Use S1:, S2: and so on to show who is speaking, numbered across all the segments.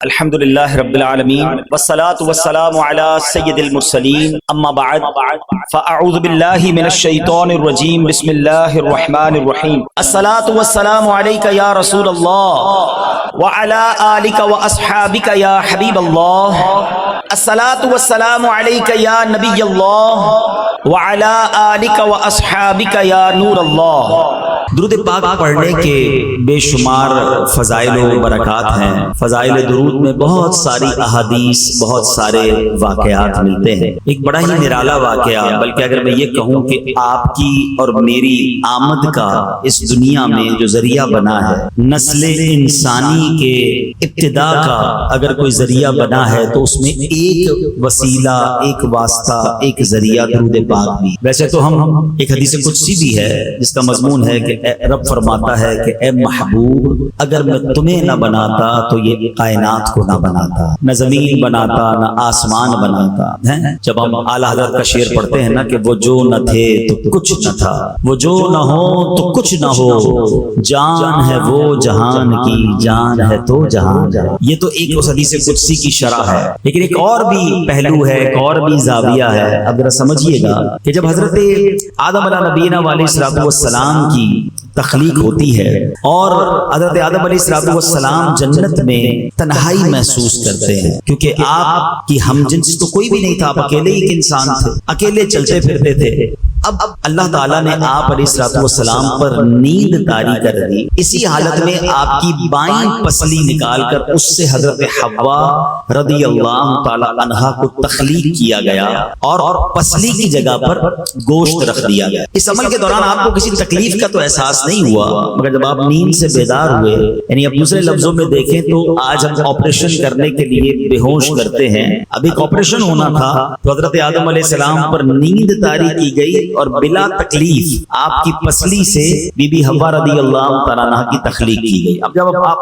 S1: الحمد لله رب العالمين والصلاة والسلام على سيد المرسلين اما بعد فاعوذ بالله من الشيطان الرجيم بسم الله الرحمن الرحيم الصلاة والسلام عليك يا رسول الله وعلى آلك واصحابك يا حبيب الله الصلاة والسلام عليك يا نبي الله وعلى آلك واصحابك يا نور الله۔ درود پاک پڑھنے کے بے شمار فضائل و برکات ہیں۔ فضائل درود میں بہت ساری احادیث، بہت سارے واقعات ملتے ہیں۔ ایک بڑا ہی نرالا واقعہ، بلکہ اگر میں یہ کہوں کہ آپ کی اور میری آمد کا اس دنیا میں جو ذریعہ بنا ہے، نسل انسانی کے ابتدا کا اگر کوئی ذریعہ بنا ہے تو اس میں ایک وسیلہ، ایک واسطہ، ایک ذریعہ درود پاک بھی۔ ویسے تو ہم ایک حدیث قدسی بھی ہے جس کا مضمون ہے کہ رب فرماتا ہے کہ اے محبوب، اگر میں تمہیں نہ بناتا تو یہ کائنات کو نہ بناتا، نہ زمین بناتا، نہ آسمان بناتا۔ جب ہم اعلیٰ حضرت کا شعر پڑھتے ہیں نا کہ وہ جو نہ تھے تو کچھ نہ تھا، وہ جو نہ ہو تو کچھ نہ ہو، جان ہے وہ جہان کی، جان ہے تو جہان۔ یہ تو ایک اس حدیث قدسی کی شرح ہے، لیکن ایک اور بھی پہلو ہے، ایک اور بھی زاویہ ہے۔ اب ذرا سمجھیے گا کہ جب حضرت آدم علیہ نبینا علیہ السلام کی تخلیق ہوتی ہے اور حضرت آدم علیہ السلام جنت میں تنہائی محسوس کرتے ہیں، کیونکہ آپ کی ہم جنس تو کوئی بھی نہیں تھا، آپ اکیلے ہی انسان تھے، اکیلے چلتے پھرتے تھے۔ اب اللہ تعالیٰ نے آپ علیہ السلام پر نیند طاری کر دی۔ اسی حالت میں آپ کی بائیں پسلی نکال کر اس سے حضرت حوا رضی اللہ تعالیٰ عنہا کو تخلیق کیا گیا اور پسلی کی جگہ پر گوشت رکھ دیا گیا۔ اس عمل کے دوران آپ کو کسی تکلیف کا تو احساس نہیں ہوا، مگر جب آپ نیند سے بیدار ہوئے، یعنی اب دوسرے لفظوں میں دیکھیں تو آج ہم آپریشن کرنے کے لیے بے ہوش کرتے ہیں، اب ایک آپریشن ہونا تھا تو حضرت آدم علیہ السلام پر نیند طاری کی گئی اور بلا تکلیف آپ کی پسلی سے بی بی حوا رضی اللہ تعالیٰ عنہا کی تخلیق کی گئی۔ اب جب آپ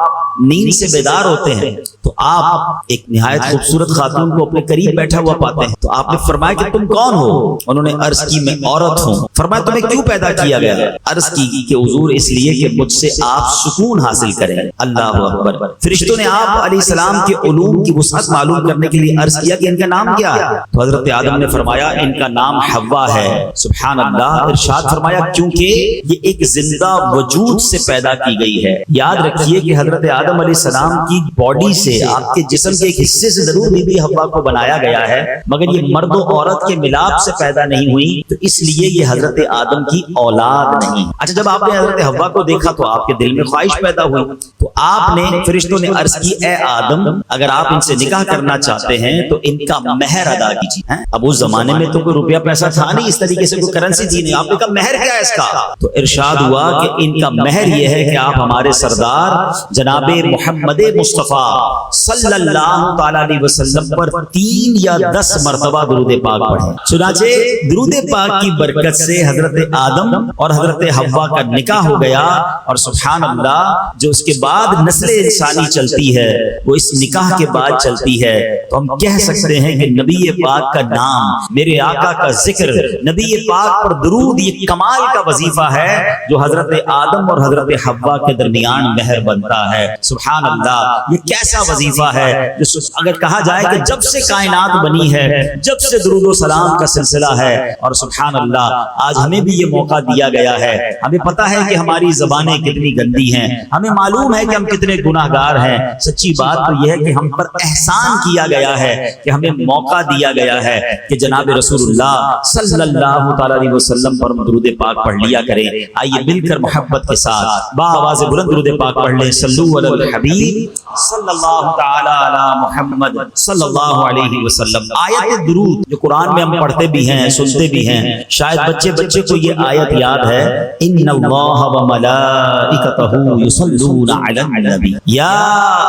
S1: نیند سے بیدار ہوتے ہیں تو آپ ایک نہایت خوبصورت خاتون کو اپنے قریب بیٹھا ہوا پاتے ہیں، تو آپ نے فرمایا کہ تم کون ہو؟ انہوں نے عرض کی میں عورت ہوں۔ فرمایا تمہیں کیوں پیدا کیا گیا؟ عرض کی کہ حضور اس لیے کہ مجھ سے آپ سکون حاصل کریں۔ اللہ اکبر۔ فرشتوں نے آپ علیہ السلام کے علوم کی وسعت معلوم کرنے کے لیے عرض کیا کہ ان کا نام کیا ہے؟ تو حضرت آدم نے فرمایا ان کا نام حوا ہے۔ سبحان اللہ۔ ارشاد فرمایا کیونکہ یہ ایک زندہ وجود سے پیدا کی گئی ہے۔ یاد رکھیے کہ حضرت آدم علیہ السلام کی باڈی سے، آپ کے جسم کے ایک حصے سے ضرور بی بی حوا کو بنایا گیا ہے، مگر یہ مرد و عورت کے ملاپ سے پیدا نہیں ہوئی، تو اس لیے یہ حضرت آدم کی اولاد نہیں۔ اچھا، جب آپ نے حضرت حوا کو دیکھا تو آپ کے دل میں خواہش پیدا ہوئی، تو آپ نے، فرشتوں نے عرض کی اے آدم، اگر آپ ان سے نکاح کرنا چاہتے ہیں تو ان کا مہر ادا کیجیے۔ اب اس زمانے میں تو کوئی روپیہ پیسہ تھا نہیں، اس طریقے سے کوئی کرنسی تھی نہیں، آپ نے کہا مہر کیا ہے اس کا؟ تو ارشاد ہوا کہ ان کا مہر یہ ہے کہ آپ ہمارے سردار جناب محمد مصطفیٰ صلی اللہ تعالی علیہ وسلم پر 3 یا 10 مرتبہ درود پاک پڑھیں۔ چنانچہ درود پاک کی برکت سے حضرت آدم اور حضرت حوا کا نکاح ہو گیا، اور سبحان اللہ جو اس کے بعد نسل انسانی چلتی ہے وہ اس نکاح کے بعد چلتی ہے، تو ہم کہہ سکتے ہیں کہ نبی پاک کا نام، میرے آقا کا ذکر، نبی پاک پر درود، یہ کمال کا وظیفہ ہے جو حضرت آدم اور حضرت حوا کے درمیان مہر بنتا ہے۔ سبحان اللہ، یہ کیسا وظیفہ ہے جو اگر کہا جائے کہ جب سے کائنات بنی ہے، جب سے درود و سلام کا سلسلہ ہے، اور سبحان اللہ آج ہمیں بھی یہ موقع دیا گیا ہے۔ ہمیں پتا ہے کہ ہماری زبانیں کتنی گندی ہیں، ہمیں معلوم ہے کہ ہم کتنے گناہگار ہیں، سچی بات تو یہ ہے کہ ہم پر احسان کیا گیا ہے کہ ہمیں موقع دیا گیا ہے کہ جناب رسول اللہ صلی اللہ تعالی علیہ وسلم پر درود پاک پڑھ لیا کریں۔ آئیے مل کر محبت کے ساتھ با آواز بلند درود پاک پڑھ لیں۔ صلو علی الحبیب صلی اللہ تعالی علی محمد صلی اللہ علیہ وسلم۔ آیت درود جو قرآن میں ہم پڑھتے بھی ہیں، سنتے بھی ہیں، شاید بچے کو یہ آیت یاد ہے، ان اللہ وملائکتہ یصلون علی النبی یا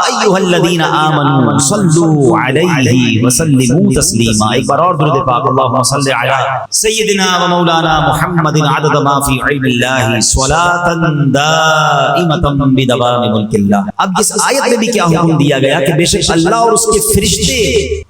S1: ایھا الذین آمنوا صلوا علیہ وسلموا تسلیما۔ ایک بار اور درود پاک، اللہم صل علی سیدنا و مولانا محمد عدد ما فی علم اللہ صلاۃ دائمۃ بدوام ملک اللہ۔ اب اس آیت میں بھی کیا حکم دیا گیا کہ بے شک اللہ اور اس کے فرشتے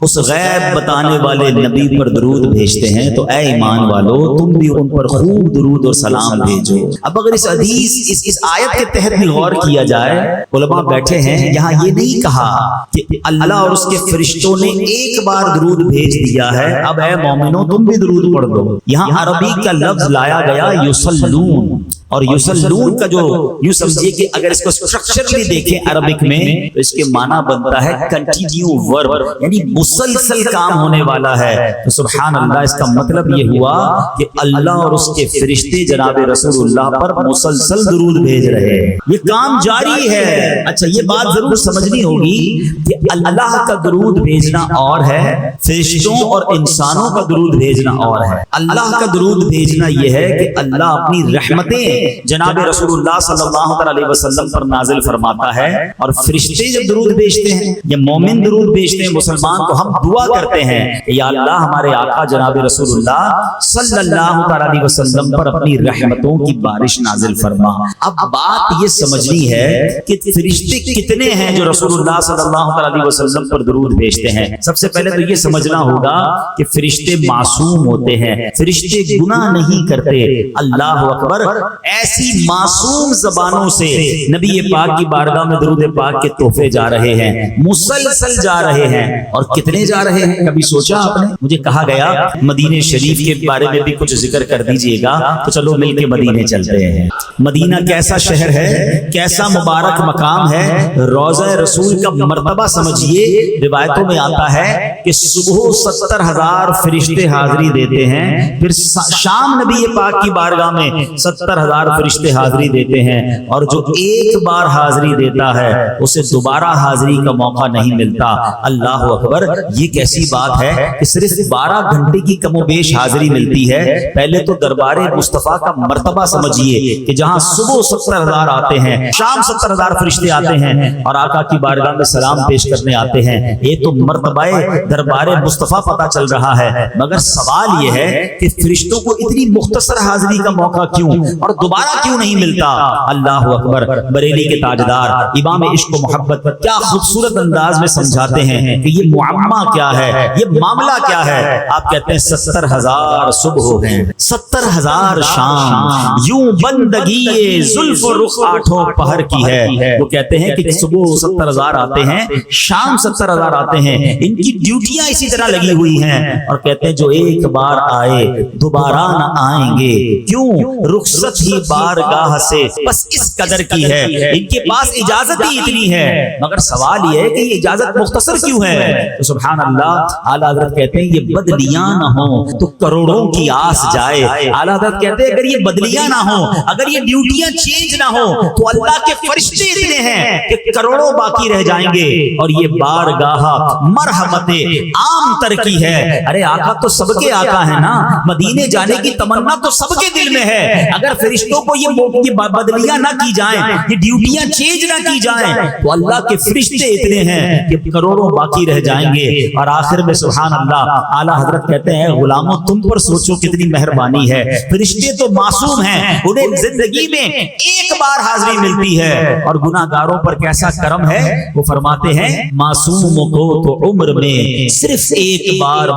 S1: اس غیب بتانے والے نبی پر درود بھیجتے ہیں، تو اے ایمان والو تم بھی ان پر خوب درود اور سلام بھیجو۔ اب اگر اس حدیث اس آیت کے تحت بھی غور کیا جائے، علماء بیٹھے ہیں، یہاں یہ نہیں کہا کہ اللہ اور اس کے فرشتوں نے ایک بار درود بھیج دیا ہے اب اے مومنوں تم بھی درود پڑھ دو۔ یہاں عربی کا لفظ لایا گیا یصلون، اور یصلون کا جو یوں سمجھیے کہ اگر اس کو اسٹرکچر بھی دیکھیں عربک میں تو اس کے معنی بنتا ہے کنٹینیو ورب، یعنی مسلسل کام ہونے والا ہے۔ تو سبحان اللہ، اس کا مطلب یہ ہوا کہ اللہ اور اس کے فرشتے جناب رسول اللہ پر مسلسل درود بھیج رہے ہیں، یہ کام جاری ہے۔ اچھا یہ بات ضرور سمجھنی ہوگی کہ اللہ کا درود بھیجنا اور ہے، فرشتوں اور انسانوں کا درود بھیجنا اور ہے۔ اللہ کا درود بھیجنا یہ ہے کہ اللہ اپنی رحمتیں جناب رسول اللہ صلی اللہ علیہ وسلم پر نازل فرماتا ہے، اور فرشتے جب درود بھیجتے ہیں یا مومن درود بھیجتے ہیں مسلمان، تو ہم دعا کرتے ہیں کہ یا اللہ ہمارے آقا جناب رسول اللہ صلی اللہ علیہ وسلم پر اپنی رحمتوں کی بارش نازل فرما۔ اب بات یہ سمجھنی ہے کہ فرشتے کتنے ہیں جو رسول اللہ صلی اللہ علیہ وسلم پر درود بھیجتے ہیں۔ سب سے پہلے تو یہ سمجھنا ہوگا کہ فرشتے معصوم ہوتے ہیں، فرشتے گناہ نہیں کرتے۔ اللہ اکبر، ایسی معصوم زبانوں سے نبی پاک کی بارگاہ میں درود پاک کے تحفے جا رہے ہیں، مسلسل جا رہے ہیں۔ اور کتنے جا رہے ہیں کبھی سوچا آپ نے؟ مجھے کہا گیا مدینہ شریف کے بارے میں بھی کچھ ذکر کر دیجئے گا، تو چلو مل کے مدینے چلتے ہیں۔ مدینہ کیسا شہر ہے، کیسا مبارک مقام ہے، روضہ رسول کا مرتبہ سمجھیے۔ روایتوں میں آتا ہے کہ صبح 70,000 فرشتے حاضری دیتے ہیں، پھر شام نبی پاک کی بارگاہ میں 70,000 فرشتے حاضری دیتے ہیں، اور جو ایک بار حاضری دیتا ہے اسے دوبارہ حاضری کا موقع نہیں ملتا۔ اللہ اکبر، یہ کیسی بات ہے کہ صرف 12 گھنٹے کی کم و بیش حاضری ملتی ہے۔ پہلے تو دربار مصطفیٰ کا مرتبہ سمجھیے کہ جہاں صبح 70,000 آتے ہیں، شام 70,000 فرشتے آتے ہیں اور آقا کی بارگاہ میں سلام پیش کرنے آتے ہیں، یہ تو مرتبہ دربار مصطفیٰ پتہ چل رہا ہے۔ مگر سوال یہ ہے کہ فرشتوں کو اتنی مختصر حاضری کا موقع کیوں اور دوبارہ کیوں نہیں ملتا؟ اللہ اکبر، بریلی کے تاجدار امام عشق و محبت کیا خوبصورت انداز میں سمجھاتے ہیں کہ یہ معمہ کیا ہے، یہ معاملہ کیا ہے۔ آپ کہتے ہیں 70,000 صبح ہیں، 70,000 شام، یوں بندگی زلف و رخ آٹھوں پہر کی ہے۔ وہ کہتے ہیں کہ صبح 70,000 آتے ہیں، شام 70,000 آتے ہیں، ان کی ڈیوٹیاں اسی طرح لگی ہوئی ہیں، اور کہتے ہیں جو ایک بار آئے دوبارہ نہ آئیں گے، کیوں؟ رخصت ہی بارگاہ سے بس اس قدر کی ہے، ان کے پاس اجازت ہی اتنی ہے۔ مگر سوال یہ ہے کہ یہ اجازت مختصر کیوں ہے؟ تو سبحان اللہ، اعلیٰ حضرت کہتے ہیں یہ بدلیاں نہ ہوں تو کروڑوں کی آس جائے۔ اعلیٰ حضرت کہتے ہیں اگر یہ بدلیاں نہ ہوں، اگر یہ ڈیوٹیاں چینج نہ ہوں، تو اللہ کے فرشتے اتنے ہیں کہ کروڑوں باقی رہ جائیں گے، اور یہ بارگاہ مرحمت عام تر کی ہے۔ ارے آقا تو سب کے آقا ہے نا، مدینے جانے کی تمنا تو سب کے دل میں ہے۔ اگر فرشتوں کو یہ بدلیاں نہ کی جائیں، یہ ڈیوٹیاں چینج نہ کی جائیں، تو اللہ کے فرشتے اتنے ہیں کہ کروڑوں باقی رہ جائیں گے۔ اور آخر میں سبحان اللہ، اعلیٰ حضرت کہتے ہیں غلاموں تم پر سوچو کتنی مہربانی ہے، فرشتے تو معصوم ہیں، انہیں زندگی میں ایک بار حاضری ملتی ہے، اور گناہ گاروں پر کیسا کرم ہے۔ وہ فرماتے ہیں معصوموں کو تو عمر میں صرف ایک بار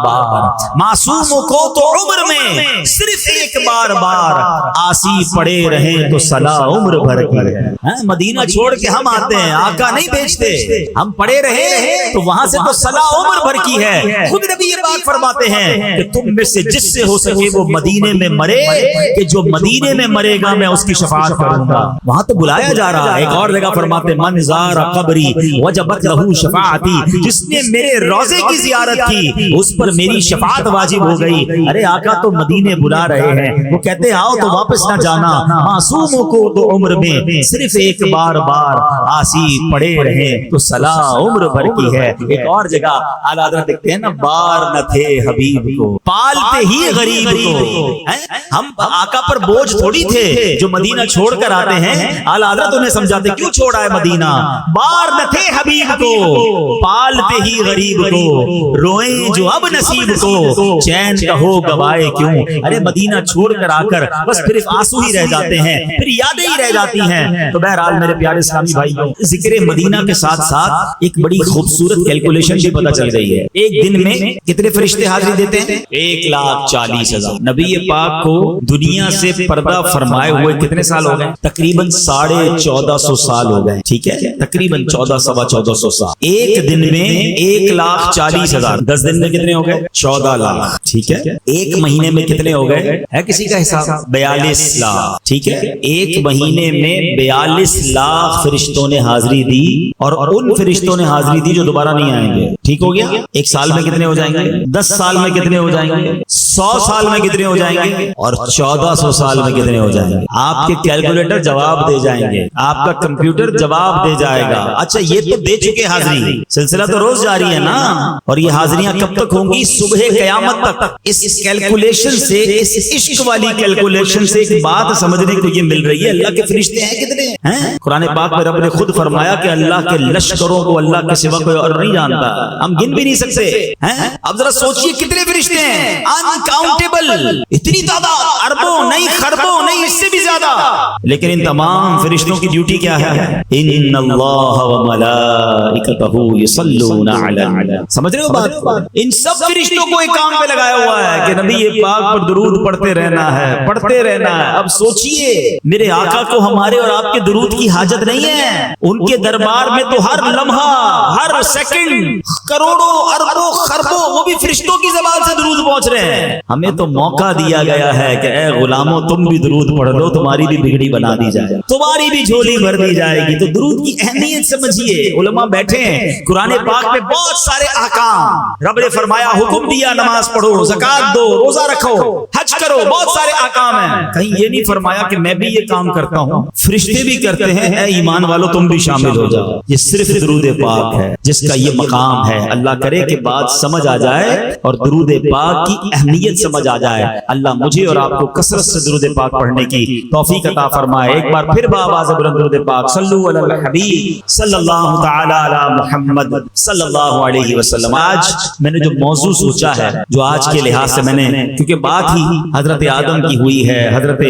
S1: معصوموں کو تو عمر میں صرف ایک بار آسی پڑے رہیں تو صلاح عمر بھر کی۔ مدینہ چھوڑ کے ہم آتے ہیں، آقا نہیں بھیجتے، ہم پڑے رہے تو وہاں سے تو صلاح عمر بھر کی ہے۔ خود نبی یہ بات فرماتے ہیں کہ تم میں سے جس سے ہو سکے وہ مدینے میں مرے، کہ جو مدینے میں مرے گا میں اس کی شفاعت کروں گا۔ وہاں تو بلایا جا رہا ہے۔ ایک اور جگہ فرماتے من زار قبری وجبت لہ شفاعتی، جس نے میرے روضے کی زیارت کی اس پر میری شفاعت واجب ہو گئی۔ ارے آقا تو مدینے بلا رہے ہیں، وہ کہتے ہیں آؤ تو واپس نہ جانا، معصوموں کو تو عمر میں صرف ایک بار آسی پڑے رہے تو صلاح عمر بھر کی ہے۔ ایک اور جگہ اعلیٰ حضرت دیکھتے ہیں نا، بار نہ تھے حبیب کو پالتے ہی غریب کو۔ ہم آقا پر بوجھ تھوڑی تھے جو مدینہ چھوڑ کر آتے ہیں، اعلیٰ حضرت انہیں سمجھاتے کیوں چھوڑا ہے مدینہ، بار نہ تھے حبیب کو پالتے ہی غریب کو، روئیں جو اب نصیب کو، چین کا ہو گوائے کیوں. ارے مدینہ چھوڑ کر آ کر بس پھر آنسو ہی رہ جاتے ہیں، پھر یادیں ہی رہ جاتی ہیں. تو بہرحال میرے پیارے اسلامی بھائیوں، ذکر مدینہ کے ساتھ ساتھ ایک بڑی خوبصورت کیلکولیشن بھی پتہ چل گئی ہے. ایک دن میں کتنے فرشتے حاضری دیتے ہیں؟ 1,40,000. نبی پاک کو دنیا سے پردہ فرمائے ہوئے کتنے سال ہو گئے؟ تقریباً 1450 سال ہو گئے. ٹھیک ہے، تقریباً 1400 سال. ایک دن میں 1,40,000. 10 دن میں کتنے ہو گئے؟ 14 لاکھ. ٹھیک ہے. ایک مہینے میں کتنے ہو گئے؟ ہے کسی کا حساب؟ 42 لاکھ. ٹھیک ہے. ایک مہینے میں 42 لاکھ فرشتوں نے حاضری دی، اور ان فرشتوں نے حاضری دی جو دوبارہ نہیں آئیں گے. ٹھیک ہو گیا. ایک سال میں کتنے ہو جائیں گے؟ 10 سال میں کتنے ہو جائیں گے؟ 100 سال میں کتنے ہو جائیں گے؟ اور 1400 سال میں کتنے ہو جائیں گے؟ آپ کے کیلکولیٹر جواب دے جائیں گے، آپ کا کمپیوٹر جواب دے جائے گا. اچھا یہ تو دے چکے حاضری، سلسلہ تو روز جاری ہے نا. اور یہ حاضریاں کب تک ہوں گی؟ صبح قیامت تک. اس کیلکولیشن سے، اس عشق والی کیلکولیشن سے ایک بات سمجھنے کو یہ مل رہی ہے، اللہ کے فرشتے ہیں کتنے ہیں؟ قرآن پاک میں رب نے خود فرمایا کہ اللہ کے لشکروں کو اللہ کے سوا کوئی اور نہیں جانتا، ہم گن بھی نہیں سکتے ہیں. اب ذرا سوچئے کتنے فرشتے ہیں؟ انکاؤنٹیبل. اتنی تعداد، اربوں نہیں، خربوں نہیں، اس سے بھی زیادہ. لیکن ان تمام فرشتوں کی ڈیوٹی کیا ہے؟ ان اللہ وملائکتہ یصلون علی النبی. سمجھ رہے ہو بات؟ ان سب فرشتوں کو ایک کام پہ لگایا ہوا ہے کہ نبی پاک پر درود پڑھتے رہنا ہے، پڑھتے رہنا ہے. اب سوچئے میرے آقا کو ہمارے اور آپ کے درود کی حاجت نہیں ہے. ان کے دربار میں تو ہر لمحہ، ہر سیکنڈ کروڑوں اربوں خربوں وہ بھی فرشتوں کی زبان سے درود پہنچ رہے ہیں. ہمیں تو موقع دیا گیا ہے کہ اے غلاموں تم بھی درود پڑھ لو، تمہاری بھی بگڑی بنا دی جائے، تمہاری بھی جھولی بھر دی جائے گی. تو درود کی اہمیت سمجھیے. علماء بیٹھے ہیں، قرآن پاک میں بہت سارے احکام رب نے فرمایا، حکم دیا نماز پڑھو، زکات دو، روزہ رکھو، حج کرو، بہت سارے احکام ہیں. کہیں یہ نہیں فرمایا کہ میں بھی یہ کام کرتا ہوں، فرشتے بھی کرتے ہیں، اے ایمان والو تم بھی شامل ہو جاؤ. یہ صرف درود پاک ہے جس کا یہ مقام ہے. اللہ کرے کہ بات سمجھ آ جائے اور درود پاک کی اہمیت سمجھ آ جائے. اللہ مجھے اور آپ کو کثرت سے درود پاک پڑھنے کی توفیق عطا فرمائے. ایک بار پھر بآواز بلند درود پاک، صلو علی الحبیب صلی اللہ تعالی علی محمد صلی اللہ علیہ وسلم. آج میں نے جو موضوع سوچا ہے، جو آج کے لحاظ سے میں نے، کیونکہ بات ہی حضرت آدم کی ہوئی ہے، حضرت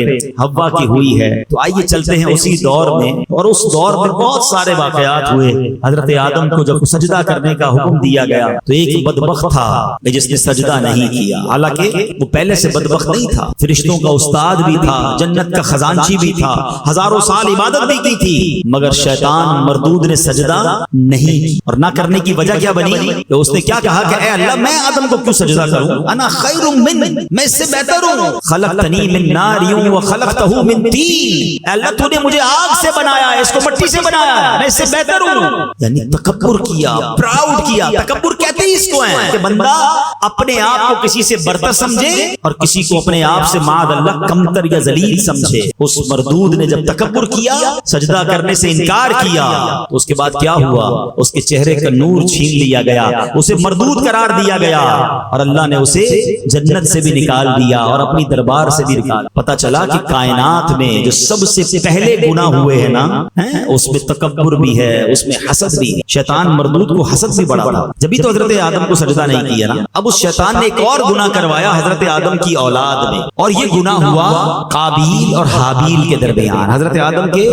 S1: حوا کی ہوئی ہے، تو آئیے چلتے ہیں اسی دور میں. اور اس دور میں بہت سارے واقعات ہوئے. حضرت آدم کو جب سجدہ کرنے کا حکم دیا گیا تو ایک بدبخت تھا جس نے سجدہ نہیں کیا. حالانکہ وہ پہلے سے بدبخت نہیں تھا، فرشتوں کا استاد بھی تھا، جنت کا خزانچی بھی تھا، ہزاروں سال عبادت بھی کی تھی، مگر شیطان مردود نے سجدہ نہیں. اور نہ کرنے کی وجہ کیا بنی کہ اس نے کیا کہا کہ اے اللہ میں آدم کو کیوں سجدہ کروں؟ انا خیر من، میں اس سے بہتر ہوں. خلقتنی من نار وخلقتہ من طین. اے اللہ تو نے مجھے آگ سے بنایا ہے، اس کو مٹی سے بنایا ہے، میں اس سے بہتر ہوں. یعنی تکبر کیا، پراؤڈ کیا. تکبر کہتے ہی اس کو ہے کہ بندہ اپنے آپ کو کسی سے برتر سمجھے اور کسی کو اپنے آپ سے معاذ اللہ کمتر یا ذلیل سمجھے. اس مردود نے جب تکبر کیا، سجدہ کرنے سے انکار کیا، تو اس کے بعد کیا ہوا؟ اس کے چہرے کا نور چھین لیا گیا، اسے مردود قرار دیا گیا، اور اللہ نے اسے جنت سے بھی نکال دیا اور اپنی دربار سے بھی نکال. پتہ چلا کہ کائنات میں جو سب سے پہلے گناہ ہوئے ہیں نا، اس میں تکبر بھی ہے، اس میں حسد بھی ہے. شیطان مردود کو حسد سے بڑا تھا، جبھی تو حضرت آدم کو سجدہ نہیں کیا نا. اب اس شیطان نے ایک اور گناہ کروایا حضرت آدم کی اولاد میں، اور یہ گناہ ہوا قابیل اور حابیل کے درمیان. حضرت آدم کے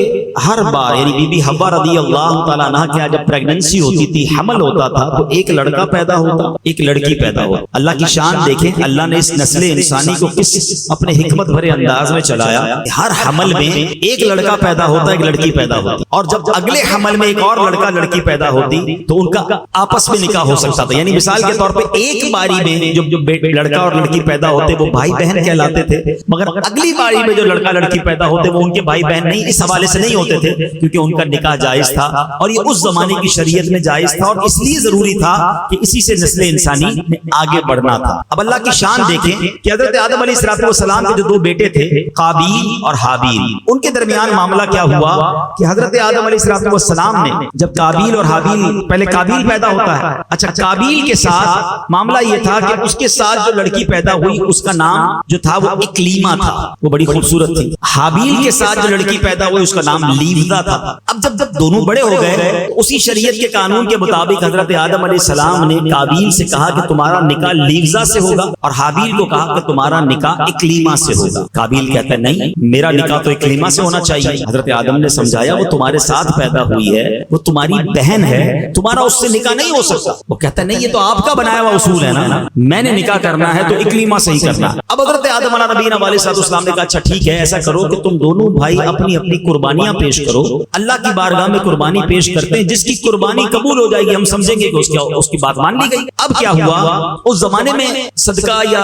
S1: ہر بار، یعنی بی بی حوا رضی اللہ تعالیٰ عنہ کے جب پریگننسی ہوتی تھی، حمل ہوتا تھا، تو ایک لڑکا پیدا ہوتا، ایک لڑکی پیدا ہوتا. اللہ کی شان دیکھیں، اللہ نے اس نسل انسانی کو کس اپنے حکمت بھرے انداز میں چلایا. ہر حمل میں ایک لڑکا پیدا ہوتا، ایک لڑکی پیدا ہوتی، اور جب اگلے حمل میں ایک اور لڑکا لڑکی پیدا ہوتی تو ان کا آپس میں نکاح ہو سکتا تھا. یعنی مثال کے طور پہ ایک باری میں جو لڑکا اور لڑکی پیدا ہوتے وہ بھائی بہن کہلاتے تھے، مگر اگلی باری میں جو لڑکا لڑکی پیدا ہوتے وہ ان کے بھائی بہن نہیں، اس حوالے سے نہیں ہوتے تھے کیونکہ ان کا نکاح جائز تھا، اور یہ اس زمانے کی شریعت میں جائز تھا، اور اس لیے ضروری تھا کہ اسی سے نسل انسانی نے آگے بڑھنا تھا. اب اللہ کی شان دیکھیں کہ حضرت آدم علیہ السلام کے جو دو بیٹے تھے قابیل اور حابیل، ان کے درمیان معاملہ کیا ہوا کہ حضرت آدم علیہ السلام نے جب قابیل اور حابیل، پہلے قابیل پیدا ہوتا ہے، اچھا قابیل کے ساتھ معاملہ یہ تھا کہ اس کے ساتھ جو لڑکی پیدا ہوئی اس کا نام جو تھا وہ اکلیما تھا، وہ بڑی خوبصورت تھی. حابیل کے ساتھ جو لڑکی پیدا ہوئی اس کا نام لیوزا تھا. اب جب دونوں بڑے ہو گئے اسی شریعت کے قانون کے مطابق حضرت آدم علیہ السلام نے قابیل سے کہا کہ تمہارا نکاح لیوزا سے ہوگا اور حابیل کو کہا کہ تمہارا نکاح اکلیما سے ہوگا. قابیل کہتا ہے نہیں, میرا نکاح تو اکلیما سے ہونا چاہیے. حضرت آدم نے سمجھایا وہ تمہارے ساتھ پیدا ہوئی ہے, وہ تمہاری بہن ہے, تمہارا اس سے نکاح نہیں ہو سکتا. وہ کہتا ہے نہیں, یہ تو آپ کا بنایا ہوا اصول ہے نا, میں نے نکاح کرنا ہے تو اکلیما سے ہی کرنا. اب حضرت آدم علیہ نبینا علیہ السلام نے کہا اچھا ٹھیک ہے, ایسا کرو کہ تم دونوں بھائی اپنی اپنی قربانیاں پیش کرو, اللہ کی بارگاہ میں قربانی پیش کرتے ہیں, جس کی قربانی قبول ہو جائے گی ہم سمجھیں گے کہ اس کی بات مان لی گئی. اب کیا ہوا, اس زمانے میں صدقہ یا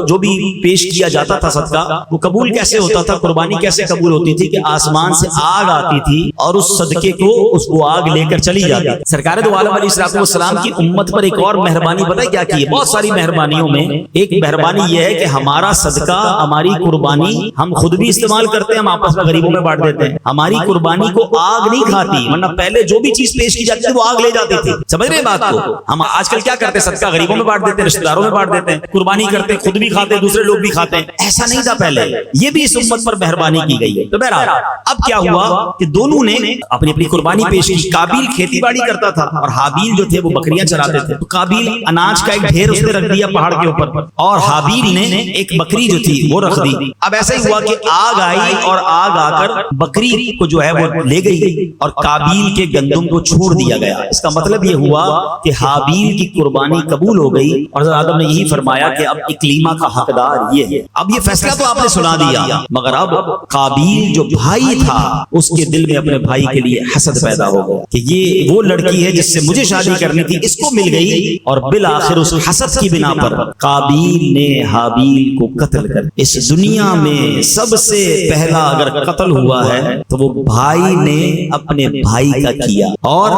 S1: جو بھی پیش کیا جاتا تھا صدقہ, وہ قبول کیسے ہوتا تھا, قربانی کیسے قبول ہوتی تھی کہ آسمان سے آگ آتی تھی اور اس صدقے کو وہ آگ لے کر چلی جاتی. سرکار دو عالم علیہ السلام کی امت پر ایک اور مہربانی پتہ ہے کیا کی ہے؟ بہت ساری مہربانیوں میں ایک مہربانی یہ ہے کہ ہمارا صدقہ, ہماری قربانی ہم خود بھی استعمال کرتے ہیں, ہم آپس میں غریبوں میں بانٹ دیتے ہیں. ہماری قربانی کو آگ نہیں کھاتی, ورنہ پہلے جو بھی چیز پیش کی جاتی تھی وہ آگ لے جاتی تھی. سمجھ رہے بات کو؟ ہم آج کل کیا کرتے ہیں, صدقہ غریبوں میں بانٹ دیتے ہیں, رشتہ داروں میں بانٹ دیتے ہیں, قربانی کرتے ہیں, خود بھی کھاتے ہیں, دوسرے لوگ بھی کھاتے ہیں. ایسا نہیں تھا پہلے, یہ بھی اس امت پر مہربانی کی گئی ہے. تو بہرحال اب کیا ہوا کہ دونوں نے اپنی اپنی قربانی پیش کی. قابیل کھیتی باڑی کرتا تھا اور حابیل جو تھے وہ بکریاں چراتے تھے. تو قابیل اناج کا ایک ڈھیر اس نے رکھ دیا پہاڑ کے اوپر اور حابیل نے ایک بکری جو تھی وہ رکھ دی. اب ایسا ہی ہوا کہ آگ آئی اور آگ آ کر بکری کو جو ہے وہ لے گئی اور قابیل کے گندم کو چھوڑ دیا گیا. اس کا مطلب یہ ہوا کہ حابیل کی قربانی قبول ہو گئی اور حضرت آدم نے یہی فرمایا کہ اب اکلیما کا حقدار یہ ہے. اب یہ فیصلہ تو آپ نے سنا دیا, مگر اب قابیل جو بھائی تھا اس کے دل میں اپنے بھائی کے لیے حسد پیدا ہو گیا کہ یہ وہ لڑکی ہے جس سے مجھے شادی کرنی تھی, اس کو مل گئی. اور بالآخر اس حسد کی بنا پر قابیل نے حابیل کو قتل کر. اس دنیا میں سب سے پہلا اگر قتل ہوا ہے تو وہ بھائی نے اپنے بھائی کا کیا. اور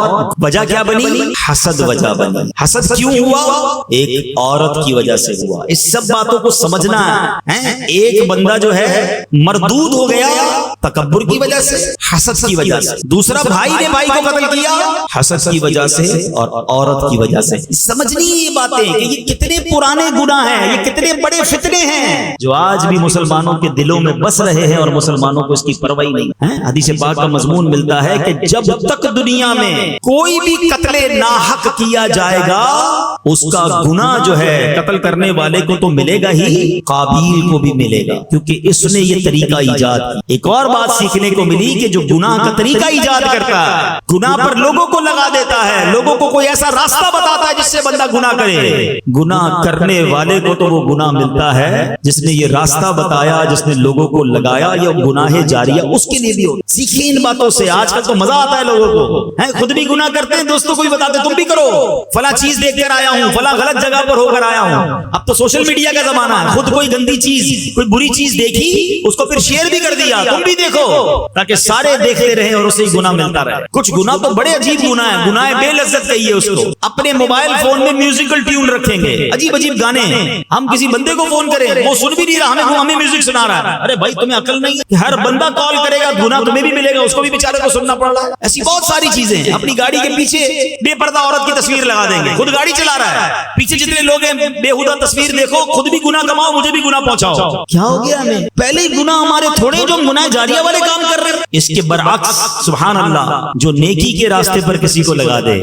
S1: وجہ کیا بنی؟ حسد وجہ بنی. حسد کیوں ہوا؟ ایک عورت کی وجہ سے ہوا. اس سب باتوں کو سمجھنا ہے. ایک بندہ جو ہے مردود ہو گیا تکبر کی وجہ سے, حسد کی وجہ سے. دوسرا بھائی نے بھائی کو قتل کیا حسد کی وجہ سے اور عورت کی وجہ سے. سمجھنی یہ باتیں کہ یہ کتنے پرانے گناہ ہیں, یہ کتنے بڑے فتنے ہیں جو آج بھی مسلمانوں کے دلوں میں بس رہے ہیں اور مسلمانوں کو اس کی پرواہ نہیں ہے. حدیث پاک کا مضمون ملتا ہے کہ جب تک دنیا میں کوئی بھی قتل ناحق کیا جائے گا اس کا گناہ جو ہے قتل کرنے والے کو تو ملے گا ہی, قابیل کو بھی ملے گا, کیونکہ اس نے یہ طریقہ ایجاد کیا. ایک اور بات سیکھنے کو ملی کہ جو گناہ کا طریقہ ایجاد کرتا ہے, گناہ پر لوگوں کو لگا دیتا ہے, لوگوں کو کوئی ایسا راستہ بتاتا ہے جس سے بندہ گناہ کرے. گناہ کرنے والے کو تو وہ گناہ ملتا ہے جس نے یہ راستہ بتایا, جس نے لوگوں کو لگایا. یہ گناہ جاریہ اس کے لیے بھی ہو. سیکھیں ان باتوں سے. آج کل تو مزہ آتا ہے لوگوں کو, خود بھی گناہ کرتے ہیں, دوستوں کو بھی بتاتے تم بھی کرو, فلاں چیز دیکھ کر آیا ہوں, فلاں غلط جگہ پر ہو کر آیا ہوں. اب تو سوشل میڈیا کا زمانہ ہے, خود کوئی گندی چیز, کوئی بری چیز دیکھی اس کو پھر شیئر بھی کر دیا, تم بھی دیکھو, تاکہ سارے دیکھتے رہے اور اسے گناہ ملتا رہے. کچھ گناہ تو بڑے عجیب گناہ ہیں, گناہ بے لذت کہیے اس کو. اپنے موبائل فون میں میوزیکل ٹیون رکھیں گے, عجیب عجیب گانے. ہم کسی بندے کو فون کریں وہ سن بھی نہیں رہا, ہمیں میوزک سنا رہا ہے. ارے بھائی تمہیں عقل نہیں ہے؟ ہر بندہ کال کرے گا گناہ تمہیں بھی ملے گا, اس کو بھی بیچارے کو سننا پڑ رہا ہے. ایسی بہت ساری چیزیں. اپنی گاڑی کے پیچھے بے پردہ عورت کی تصویر لگا دیں گے, خود گاڑی چلا رہا ہے, پیچھے جتنے لوگ ہیں بےہودہ تصویر دیکھو, خود بھی گناہ کماؤ, مجھے بھی گناہ پہنچاؤ. کیا ہو گیا ہمیں؟ پہلے ہی گناہ ہمارے تھوڑے جو گناہ جاریہ والے کام کر رہے ہیں. اس کے برعکس سبحان اللہ, جو نیکی کے راستے پر کسی کو لگا دے,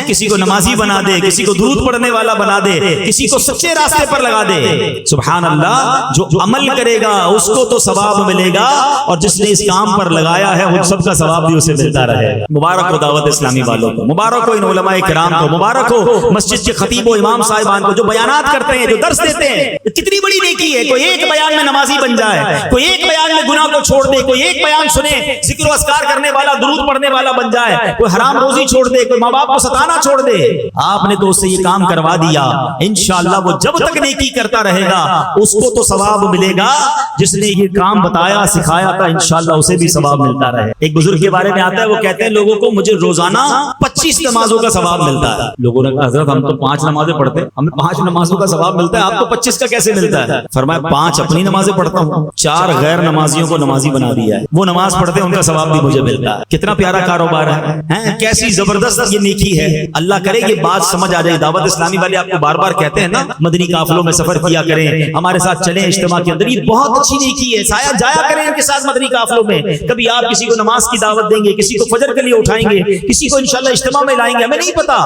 S1: کسی کو نمازی بنا دے, کسی کو درود پڑھنے والا بنا دے, کسی کو سچے راستے پر لگا دے, سبحان اللہ, جو عمل کرے گا اس کو تو ثواب ملے گا, اور جس نے اس کام پر لگایا ہے وہ سب کا ثواب بھی اسے ملتا رہے. مبارک ہو دعوت اسلامی والوں کو, مبارک ہو ان علماء کرام کو, مبارک ہو مسجد کے خطیب و امام صاحبان کو جو بیانات کرتے ہیں, جو درس دیتے ہیں. کتنی بڑی نیکی ہے, کوئی ایک بیان میں نمازی بن جائے, کوئی ایک بیان میں گناہ کو چھوڑ دے, کوئی ایک بیان سنے ذکر و اذکار کرنے والا, درود پڑھنے والا بن جائے, کوئی حرام روزی چھوڑ دے, کوئی ماں باپ کو ستانا چھوڑ دے. آپ نے تو اس سے یہ کام کروا دیا, انشاءاللہ وہ جب تک نیکی کرتا رہے گا اس کو تو ثواب ملے گا, جس نے یہ کام بتایا سکھایا تھا انشاءاللہ اسے بھی ثواب ملتا رہے. ایک بزرگ کے بارے میں آتا ہے, وہ کہتے ہیں لوگوں کو مجھے روزانہ 25 نمازوں کا ثواب ملتا ہے. لوگوں نے کہا حضرت ہم تو
S2: 5 نمازیں پڑھتے ہیں, ہمیں 5 نمازوں کا ثواب ملتا ہے, آپ کو 25 کا کیسے ملتا ہے؟ فرمایا 5 اپنی نمازیں پڑھتا ہوں, 4 غیر نمازیوں کو نمازی بنا دیا ہے, وہ نماز پڑھتے ہیں ان کا ثواب بھی مجھے ملتا ہے. کتنا پیارا کاروبار ہے, کیسی زبردست یہ نیکی ہے. اللہ کرے یہ بات سمجھ آ جائے. دعوت اسلامی والے آپ کو بار بار کہتے ہیں نا مدنی قافلوں میں سفر کیا کریں, ہمارے ساتھ چلیں اجتماع کے اندر, یہ بہت اچھی نیکی ہے. سایہ جایا کریں ان کے ساتھ مدنی قافلوں میں. کبھی آپ کسی کو نماز کی دعوت دیں گے, کسی کو فجر کے لیے اٹھائیں گے, کسی کو انشاءاللہ اجتماع میں لائیں گے, ہمیں نہیں پتا,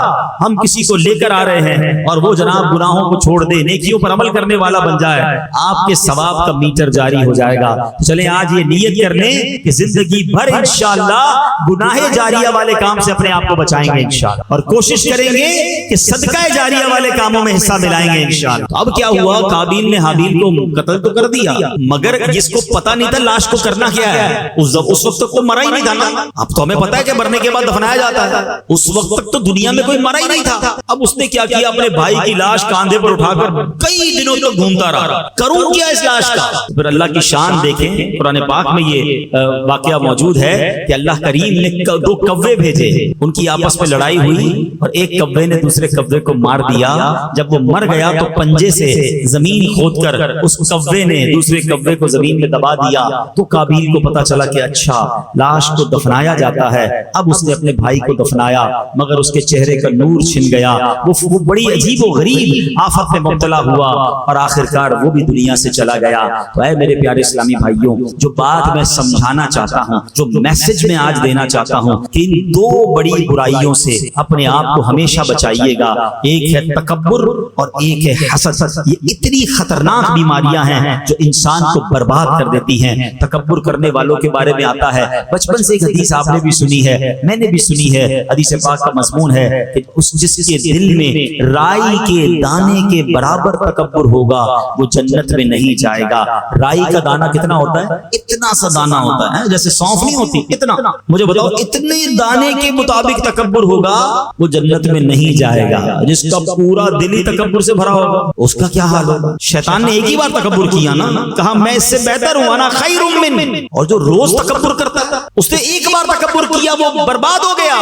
S2: ہم کسی کو لے کر آ رہے ہیں اور وہ جناب گناہوں کو چھوڑ دے, نیکیوں پر عمل کرنے والا بن جائے, آپ کے ثواب کا میٹر جاری ہو جائے گا. تو چلیں آج یہ نیت کر لیں کہ زندگی بھر انشاءاللہ گناہ جاریہ والے کام سے اپنے آپ کو بچائیں گے انشاءاللہ, اور کوشش کریں گے کہ صدقہ جاریہ والے کاموں میں حصہ ملائیں گے انشاءاللہ. اب کیا ہوا, قابیل نے حابیل کو قتل تو کر دیا, مگر جس کو پتہ نہیں تھا لاش کو کرنا کیا ہے, اس وقت تک وہ مرا ہی نہیں تھا نا. اب تو ہمیں پتا ہے کہ مرنے کے بعد دفنایا جاتا ہے, اس وقت تک تو دنیا میں کوئی مرا ہی نہیں تھا. اب اس نے کیا کیا, اپنے بھائی کی لاش کاندھے پر اٹھا کر کئی دنوں تک گھومتا رہا, کروں کیا اس لاش کا. پھر اللہ کی شان دیکھیں, قرآن پاک میں یہ واقعہ موجود ہے کہ اللہ کریم نے 2 کوے بھیجے, ان کی آپس میں لڑائی ہوئی اور ایک کوے نے دوسرے کوے کو مار دیا. جب وہ مر گیا تو پنجے سے زمین کھود کر اس کوے نے دوسرے کوے کو زمین میں دبا دیا. تو قابیل کو پتا چلا کہ اچھا لاش کو دفنایا جاتا ہے. اب اس نے اپنے بھائی کو دفنایا, مگر اس کے چہرے کا نور چھن گیا, وہ بڑی عجیب و غریب آفت میں مبتلا ہوا اور آخرکار وہ بھی دنیا سے چلا گیا. تو اے میرے پیارے اسلامی بھائیوں, جو بات میں سمجھانا چاہتا ہوں, جو میسج میں آج دینا چاہتا ہوں, کہ ان 2 بڑی برائیوں سے اپنے آپ کو ہمیشہ بچائیے گا. ایک ہے تکبر اور ایک ہے حسد. یہ اتنی خطرناک بیماریاں ہیں جو انسان کو برباد کر دیتی ہیں. تکبر کرنے والوں کے بارے میں آتا ہے, بچپن سے ایک حدیث آپ نے بھی سنی ہے, میں نے بھی سنی ہے. حدیث پاک کا مضمون ہے کہ جس کے دل میں رائی کے دانے کے برابر تکبر ہوگا وہ جنت میں نہیں جائے گا. رائی کا دانہ کتنا ہوتا ہے؟ اتنا سا دانہ ہوتا ہے, جیسے سونف نہیں ہوتی, اتنا. مجھے بتاؤ اتنے دانے کے مطابق تکبر ہوگا وہ جنت میں نہیں جائے گا. جس کا پورا دل ہی تکبر سے بھرا ہوگا اس کا کیا حال ہوگا. شیطان نے ایک ہی بار تکبر کیا نا, کہا میں اس سے بہتر ہوں, انا خیر من. اور جو روز تکبر کرتا ہے اس نے ایک بار تکبر کیا وہ برباد ہو گیا,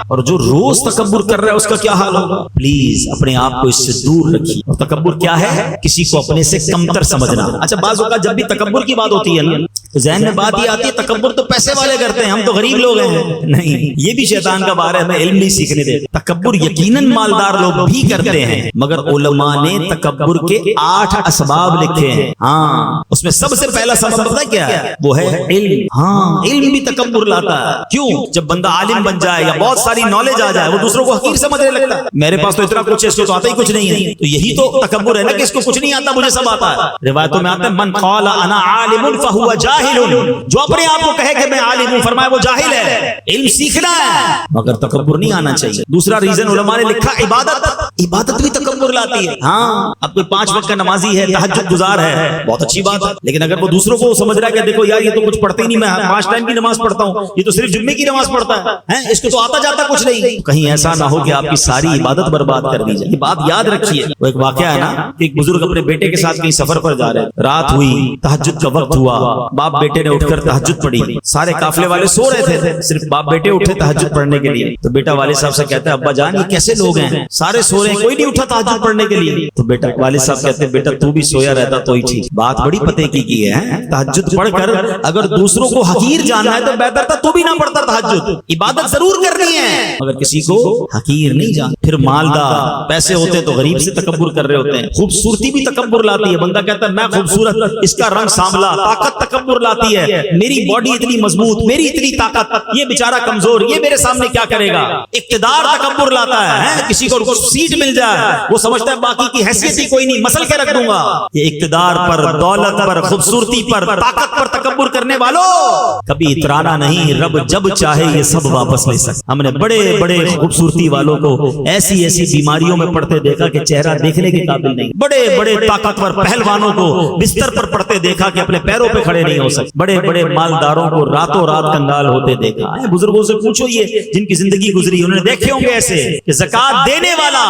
S2: اور جو روز تکبر کر رہا ہے اس کا کیا حال ہوگا. پلیز اپنے آپ کو اس سے دور رکھیے. اور تکبر کیا ہے؟ کسی کو اپنے سے کمتر سمجھنا. اچھا بعض اوقات جب بھی تکبر کی بات ہوتی ہے نا تو ذہن میں بات یہ آتی ہے تکبر تو پیسے والے کرتے ہیں, ہم تو غریب لوگ ہیں. نہیں, یہ بھی شیطان کا بار ہے, ہمیں علم نہیں سیکھنے دے. تکبر یقیناً مالدار لوگ بھی کرتے ہیں, مگر علماء نے تکبر کے 8 اسباب لکھے ہیں. ہاں, اس میں سب سے پہلا سبب پتہ کیا ہے؟ وہ ہے علم. ہاں, علم بھی تکبر لاتا ہے. کیوں؟ جب بندہ عالم بن جائے یا بہت ساری نالج آ جائے وہ دوسروں کو حقیر سمجھنے لگتا ہے. میرے پاس تو اتنا کچھ ہے, اس کو تو آتا ہی کچھ نہیں ہے. تو یہی تو تکبر ہے نا کہ اس کو کچھ نہیں آتا, مجھے سب آتا ہے. روایتوں میں آتا ہے من قال انا عالم فهو جاہل. جو اپنے آپ کو کہے کہ میں عالم ہوں, فرمایا وہ جاہل ہے. علم سیکھنا ہے مگر تکبر نہیں آنا چاہیے. دوسرا ریزن علماء نے لکھا عبادت. عبادت بھی تکبر لاتی ہے. ہاں, اب کوئی 5 وقت کا نمازی ہے, تہجد گزار ہے, بہت اچھی بات ہے, لیکن اگر وہ دوسروں کو سمجھ رہا ہے کہ دیکھو یار یہ تو کچھ پڑھتے ہی نہیں, میں 5 ٹائم کی نماز پڑھتا ہوں, یہ تو صرف جمعے کی نماز پڑھتا ہے, اس کو تو آتا جاتا کچھ نہیں, کہیں ایسا نہ ہو کہ آپ کی ساری عبادت برباد کر دی جائے. یہ بات یاد رکھیے. وہ ایک واقعہ ہے نا کہ ایک بزرگ اپنے بیٹے کے ساتھ کہیں سفر پر جا رہے, رات ہوئی, تہجد کا وقت ہوا, باپ بیٹے نے اٹھ کر تہجد پڑھی. سارے قافلے والے سو رہے تھے, صرف باپ بیٹے اٹھے تہجد پڑھنے کے لیے. تو بیٹا والد صاحب سے کہتا ہے ابا جان یہ کیسے لوگ ہیں, سارے سو رہے ہیں, کوئی نہیں اٹھا تہجد پڑھنے کے لیے. تو بیٹا والد صاحب کہتے ہیں بیٹا تو بھی سویا رہتا تو ہی ٹھیک. بات بڑی پتے کی ہے, تہجد پڑھ کر اگر دوسروں کو حقیر جاننا ہے تو بہتر تھا تو بھی نہ پڑھتا تہجد. عبادت ضرور کرنی ہے مگر کسی کو حقیر نہیں جان. پھر مالدار, پیسے ہوتے تو غریب سے تکبر کر رہے ہوتے ہیں. خوبصورتی بھی تکبر لاتی ہے. بندہ کہتا ہے میں خوبصورت, اس کا رنگ سانولا. طاقت تکبر لاتی ہے, میری باڈی اتنی مضبوط, میری اتنی طاقت, یہ بیچارہ کمزور, یہ میرے سامنے کیا کرے گا. اقتدار تکبر لاتا ہے, کسی کو سیٹ مل جائے وہ سمجھتا ہے باقی کی حیثیت ہی کوئی نہیں, مسل کے رکھ دوں گا. یہ اقتدار پر, دولت پر, خوبصورتی پر, طاقت پر تکبر کرنے والوں کبھی اترانا نہیں. رب جب چاہے یہ سب واپس لے سکتا. ہم نے بڑے بڑے خوبصورتی والوں کو ایسی ایسی بیماریوں میں پڑتے دیکھا کہ چہرہ دیکھنے کے قابل نہیں. بڑے بڑے طاقتور پہلوانوں کو بستر پر پڑتے دیکھا کہ اپنے پیروں پہ کھڑے نہیں ہو سکتے. بڑے بڑے مالداروں کو راتوں رات کنگال ہوتے دیکھا ہے. بزرگوں سے پوچھو یہ جن کی زندگی گزری انہوں نے دیکھے ہوں گے ایسے کہ زکات دینے والا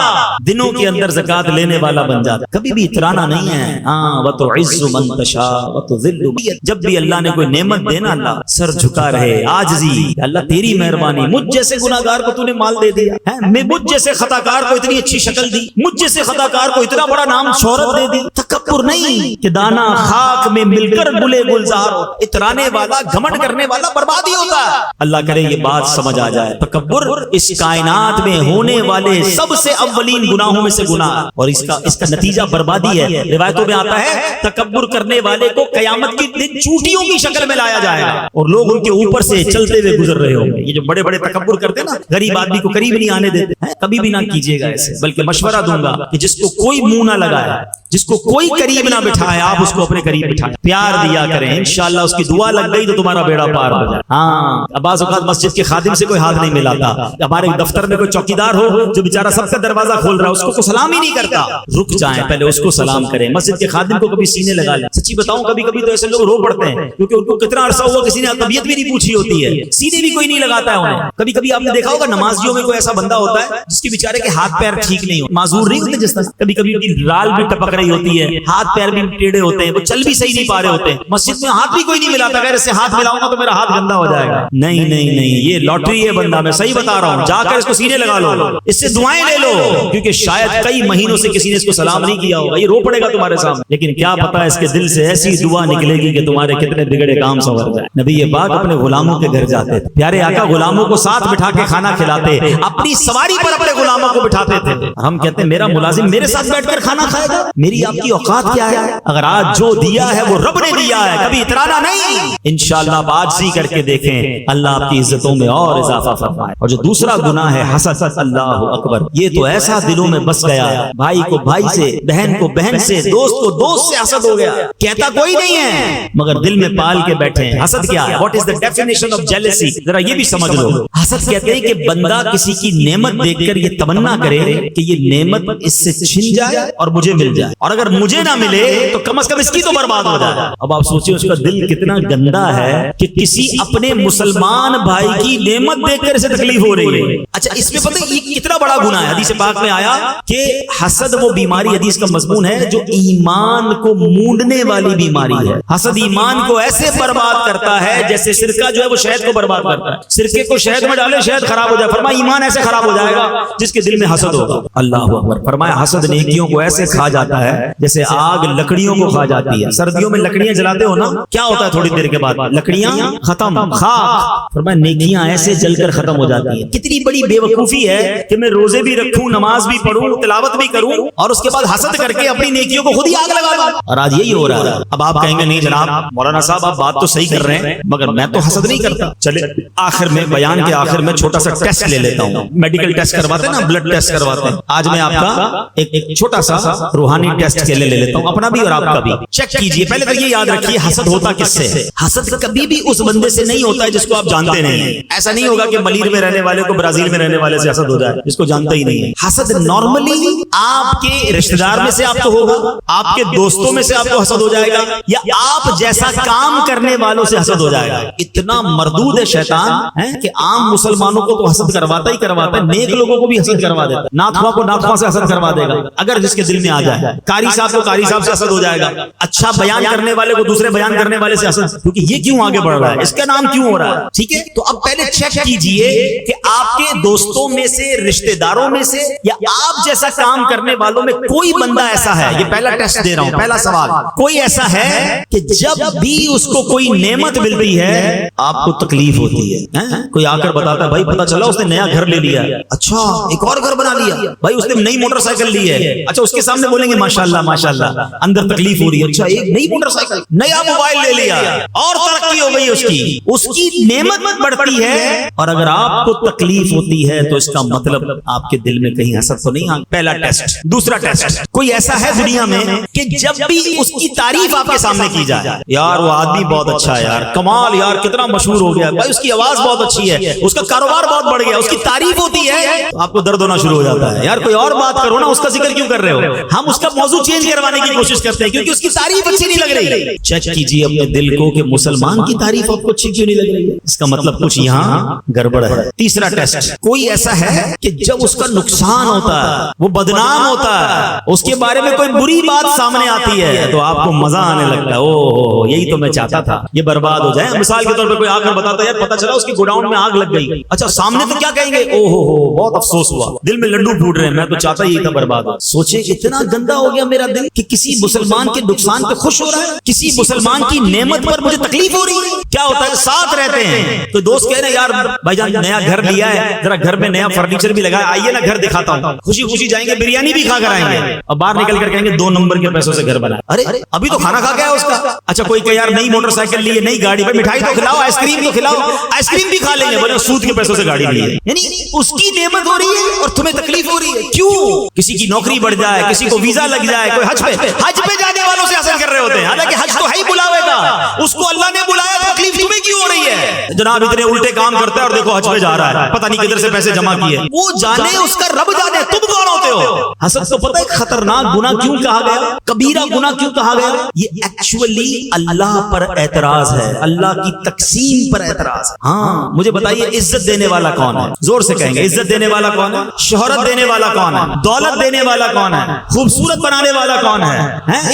S2: دنوں کے اندر زکات لینے والا بن جاتا. کبھی بھی اترانا نہیں ہے. ہاں وتعز من تشاء وتذل. جب بھی اللہ نے کوئی نعمت دینا اللہ سر جھکا رہے, عاجزی, اللہ تیری مہربانی, مجھ جیسے گناہگار کو تو نے مال دے دیا ہے, مجھ جیسے خطاکار کو اتنی اچھی شکل دی, مجھ جیسے خطاکار کو اتنا بڑا نام شہرت دے دی. تکبر نہیں کہ دانا خاک میں مل کر گلے گلزار ہو. اترانے والا گھمنڈ کرنے والا بربادی ہوتا ہے. اللہ کرے یہ بات سمجھ آ جائے. تکبر اس کائنات میں ہونے والے سب سے اولین گناہوں میں سے گناہ, اور اس کا نتیجہ بربادی ہے. روایتوں میں آتا ہے تکبر کرنے والے کو قیامت کی دن چوٹیوں کی شکل میں لایا جائے گا اور لوگ ان کے اوپر سے چلتے ہوئے گزر رہے ہوں گے. یہ جو بڑے بڑے تکبر کرتے ہیں نا, غریب آدمی کو قریب نہیں آنے دیتے ہیں, کبھی بھی نہ کیجیے گا ایسے. بلکہ مشورہ دوں گا کہ جس کو کوئی منہ نہ لگائے, جس کو کوئی قریب نہ بٹھائے, آپ اس کو اپنے قریب بٹھائیں, پیار دیا کریں. انشاءاللہ اس کی دعا لگ گئی تو تمہارا بیڑا پار ہو جائے. ہاں بعض اوقات مسجد کے خادم سے کوئی ہاتھ نہیں ملاتا. ہمارے دفتر میں کوئی چوکیدار ہو جو بیچارہ سب کا دروازہ کھول رہا ہے, اس کو سلام ہی نہیں کرتا. رک جائیں, پہلے اس کو سلام کریں. مسجد کے خادم کو کبھی سینے لگا لیں. سچی بتاؤں کبھی کبھی تو ایسے لوگ رو پڑتے ہیں کیونکہ ان کو کتنا عرصہ ہوا کسی نے طبیعت بھی نہیں پوچھی ہوتی ہے, سینے بھی کوئی نہیں لگاتا ہے انہیں. کبھی کبھی آپ نے دیکھا ہوگا نمازیوں میں کوئی ایسا بندہ ہوتا ہے جس کے بیچارے کے ہاتھ پیر ٹھیک نہیں ہو, معذور نہیں ہوتے, جس طرح کبھی کبھی رال بھی ٹپک رہی ہوتی ہے, ہاتھ پیر بھی ٹیڑھے ہوتے ہیں, وہ چل بھی صحیح نہیں پا رہے ہوتے ہیں. مسجد میں ہاتھ بھی کوئی نہیں ملاتا, اگر اس سے ہاتھ ملاؤں گا تو میرا ہاتھ گندا ہو جائے گا. نہیں نہیں نہیں, یہ لاٹری ہے بندہ, میں صحیح بتا رہا ہوں. جا کر اس کو سینے لگا لو, اس سے دعائیں لے لو, کیونکہ شاید کئی مہینوں سے کسی نے اس کو سلام نہیں کیا ہوگا. یہ رو پڑے گا تمہارے سامنے, لیکن کیا پتا اس کے دل سے ایسی دعا نکلے گی کہ تمہارے کتنے بگڑے کام سنور جائے. نبی یہ پاک اپنے غلاموں کے گھر جاتے تھے, پیارے آقا غلاموں کو ساتھ بٹھا کے کھانا کھلاتے, اپنی سواری پر اپنے غلاموں کو بٹھاتے تھے. ہم کہتے ہیں میرا ملازم میرے ساتھ بیٹھ کر کھانا کھائے گا, میری آپ کی اوقات کیا ہے؟ اگر آج جو دیا ہے وہ رب نے دیا ہے, کبھی اترانا نہیں. انشاءاللہ آپ عاجزی کر کے دیکھیں, اللہ آپ کی عزتوں میں اور اضافہ فرمائے. اور جو دوسرا گناہ ہے حسد, اللہ اکبر, یہ تو ایسا دلوں میں بس گیا, بھائی کو بھائی سے, بہن کو بہن سے, دوست کو دوست سے حسد ہو گیا. کہتا کوئی نہیں ہے مگر دل میں پال کے بیٹھے ہیں. حسد کیا ہے؟ What is the definition of jealousy? ذرا یہ بھی سمجھ لو. حسد کہتے ہیں کہ بندہ کسی کی نعمت دیکھ کر یہ تمنا کرے کہ یہ نعمت اس سے چھن جائے اور مجھے مل جائے, اور اگر مجھے نہ ملے تو کم از کم اس کی تو برباد ہو جائے. اب آپ سوچیں اس کا دل کتنا گندا ہے کہ کسی اپنے مسلمان بھائی کی نعمت دیکھ کر اسے تکلیف ہو رہی ہے. اچھا اس میں پتہ یہ کتنا بڑا گناہ ہے. حدیث پاک میں آیا کہ حسد وہ بیماری, حدیث کا مضمون ہے, جو ایمان کو مونڈنے والی بیماری ہے. حسد ایمان کو ایسے برباد کرتا ہے جیسے سرکہ جو ہے وہ شہد کو برباد کرتا ہے. سرکے کو شہد میں ڈالے شہد خراب ہو جائے, فرمایا ایمان ایسے خراب ہو جائے گا جس کے دل میں حسد ہوگا. اللہ اکبر. فرمایا حسد نیکیوں کو ایسے کھا جاتا ہے جیسے آگ لکڑیوں کو کھا جاتی ہے. سردیوں میں لکڑیاں جلاتے ہو نا, کیا ہوتا ہے تھوڑی دیر کے بعد لکڑیاں ختم, خاک. فرمایا نیکیاں ایسے جل کر ختم ہو جاتی ہیں. کتنی بڑی بے وقوفی ہے کہ میں روزے بھی رکھوں, نماز بھی پڑھوں, تلاوت بھی کروں, اور اس کے بعد حسد کر کے اپنی نیکیوں کو خود ہی آگ لگا لوں. اور آج یہی ہو رہا ہے. اب آپ کہیں گے نہیں جناب مولانا صاحب آپ بات تو صحیح کر رہے ہیں مگر میں تو حسد نہیں کرتا. چلے آخر میں بیان کے آخر میں چھوٹا سا ٹیسٹ لے لیتا ہوں. میڈیکل ٹیسٹ کرواتے ہیں نا, بلڈ ٹیسٹ کرواتے ہیں. آج میں آپ کا ایک چھوٹا سا روحانی ٹیسٹ کے لیے لے لیتا ہوں, اپنا بھی اور آپ کا بھی. چیک کیجئے. پہلے تو یہ یاد رکھیے حسد ہوتا کس سے ہے. حسد کبھی بھی اس بندے سے نہیں ہوتا ہے جس کو آپ جانتے نہیں ہیں. ایسا نہیں ہوگا کہ ملیر میں رہنے والے کو برازیل میں رہنے والے سے حسد ہو جائے جس کو جانتا ہی نہیں ہے. حسد نارملی آپ کے رشتہ دار میں سے آپ کو ہوگا, آپ کے دوستوں میں سے آپ کو حسد ہو جائے گا, یا آپ جیسا کام کرنے والوں سے حسد ہو جائے گا. اتنا مردود ہے شیطان ہے کہ عام مسلمانوں کو تو حسد کرواتا ہی کرواتا ہے, نیک لوگوں کو بھی حسد کروا دیتا ہے. ناتخواں کو ناتخواں سے حسد کروا دے گا اگر جس کے دل میں آ جائے. قاری صاحب کو قاری صاحب سے حسد ہو جائے گا. اچھا بیان کرنے والے کو دوسرے بیان کرنے والے سے حسد, کیونکہ یہ کیوں آگے بڑھ رہا ہے, اس کا نام کیوں ہو رہا ہے. ٹھیک ہے, تو اب پہلے چیک کیجئے کہ آپ کے دوستوں میں سے, رشتہ داروں میں سے, یا آپ جیسا کام کرنے والوں میں کوئی بندہ ایسا ہے. یہ پہلا ٹیسٹ دے رہا ہوں, پہلا سوال. کوئی ایسا ہے کہ جب بھی اس کو کوئی نعمت ملتی ہے آپ کو تکلیف ہوتی ہے. کوئی آ کر بتاتا ہے بھائی پتہ چلا اس نے نیا گھر لے لیا, اچھا ایک اور گھر بنا لیا, بھائی اس نے نئی موٹر سائیکل لی ہے, اچھا اس کے سامنے بولیں گے ماشاءاللہ ماشاءاللہ, اندر تکلیف ہو رہی ہے, اچھا ایک نئی موٹر سائیکل, نیا موبائل لے لیا, اور ترقی ہو گئی اس کی نعمت بڑھتی ہے. اور اگر آپ کو تکلیف ہوتی ہے تو اس کا مطلب آپ کے دل میں کہیں حسد تو نہیں. پہلا ٹیسٹ. دوسرا ٹیسٹ, کوئی ایسا ہے دنیا میں کہ جب بھی اس کی تعریف آپ کے سامنے کی جائے, یار وہ آدمی بہت اچھا ہے, یار کمال, یار کتنا مشہور ہو گیا, بھائی اس کی آواز بہت اچھی ہے, اس کا کاروبار بہت بڑھ گیا, اس کی تعریف ہوتی ہے تو آپ کو درد ہونا شروع ہو جاتا ہے. یار کوئی اور بات کرو نا, اس کا ذکر کیوں کر رہے ہو. ہم اس کا موضوع چینج کروانے کی کوشش کرتے ہیں کیونکہ اس کی تعریف اچھی نہیں لگ رہی. چیک کیجیے اپنے دل کو کہ مسلمان کی تعریف آپ کو اچھی کیوں نہیں لگ رہی ہے. اس کا مطلب کچھ یہاں گڑبڑ ہے. تیسرا ٹیسٹ, کوئی ایسا ہے کہ جب اس کا نقصان ہوتا ہے, وہ بدنام ہوتا ہے, اس کے بارے میں کوئی بری بات سامنے آتی ہے تو آپ کو مزہ آنے لگتا ہے, اوہ یہی تو میں چاہتا تھا یہ برباد ہو جائے. مثال کے طور پہ کوئی آ کر بتاتا ہے یار پتہ چلا اس کی گوڈاؤن میں آگ لگ گئی, اچھا سامنے تو کیا کہیں گے, اوہ ہو بہت افسوس ہوا, دل میں لڈو پھوٹ رہے ہیں, میں تو چاہتا ہی تھا برباد ہو. سوچے اتنا گندا ہو گیا میرا دل کہ کسی مسلمان کے نقصان پہ خوش ہو رہا ہے, کسی مسلمان کی نعمت پر مجھے تکلیف ہو رہی ہے. کیا ہوتا ہے, ساتھ رہتے ہیں تو دوست کہہ رہے ہیں یار بھائی جان نیا گھر لیا ہے, ذرا گھر میں نیا فرنیچر بھی لگا ہے, آئیے نا گھر دکھاتا ہوں. خوشی خوشی جائیں گے, بریانی بھی کھا کر آئیں گے, اور باہر نکل کر کہیں گے 2 نمبر کے پیسوں سے گھر بنا. ارے ابھی تو کھانا کھا گیا اس کا. اچھا کوئی کہ یار نئی موٹر سائیکل لی ہے, نئی گاڑی, بھائی مٹھائی تو کھلاؤ, آئس کریم تو کھلاؤ, آئس کریم بھی کھا لیں گے, بولے سود کے پیسوں سے گاڑی لی ہے. یعنی اس کی نعمت ہو رہی ہے اور تمہیں تکلیف ہو رہی ہے. کیوں؟ کسی کی نوکری بڑھ جائے, کسی کو ویزا لگ جائے, کوئی حج پہ جانے والوں سے حسد کر رہے ہوتے ہیں, حالانکہ حج تو ہے ہی بلاوے کا, اس کو اللہ نے بلایا, تکلیف تمہیں کیوں ہو رہی ہے؟ جناب اتنے الٹے کام کرتا ہے اور دیکھو حج پہ جا رہا ہے, پتہ نہیں کدھر سے پیسے جمع کیے. وہ جانے, اس کا رب جانے, تم کون ہوتے ہو؟ حسد تو پتہ ہے خطرناک گناہ کیوں کہا گیا, کبیرہ گناہ کیوں کہا گیا؟ یہ ایکچولی اللہ پر اعتراض ہے, اللہ کی تقسیم پر اعتراض ہے. ہاں مجھے بتائیے عزت دینے والا کون ہے؟ زور سے کہیں گے, عزت دینے والا کون ہے؟ شہرت دینے والا کون ہے؟ دولت دینے والا کون ہے؟ خوبصورت بنانے والا کون ہے؟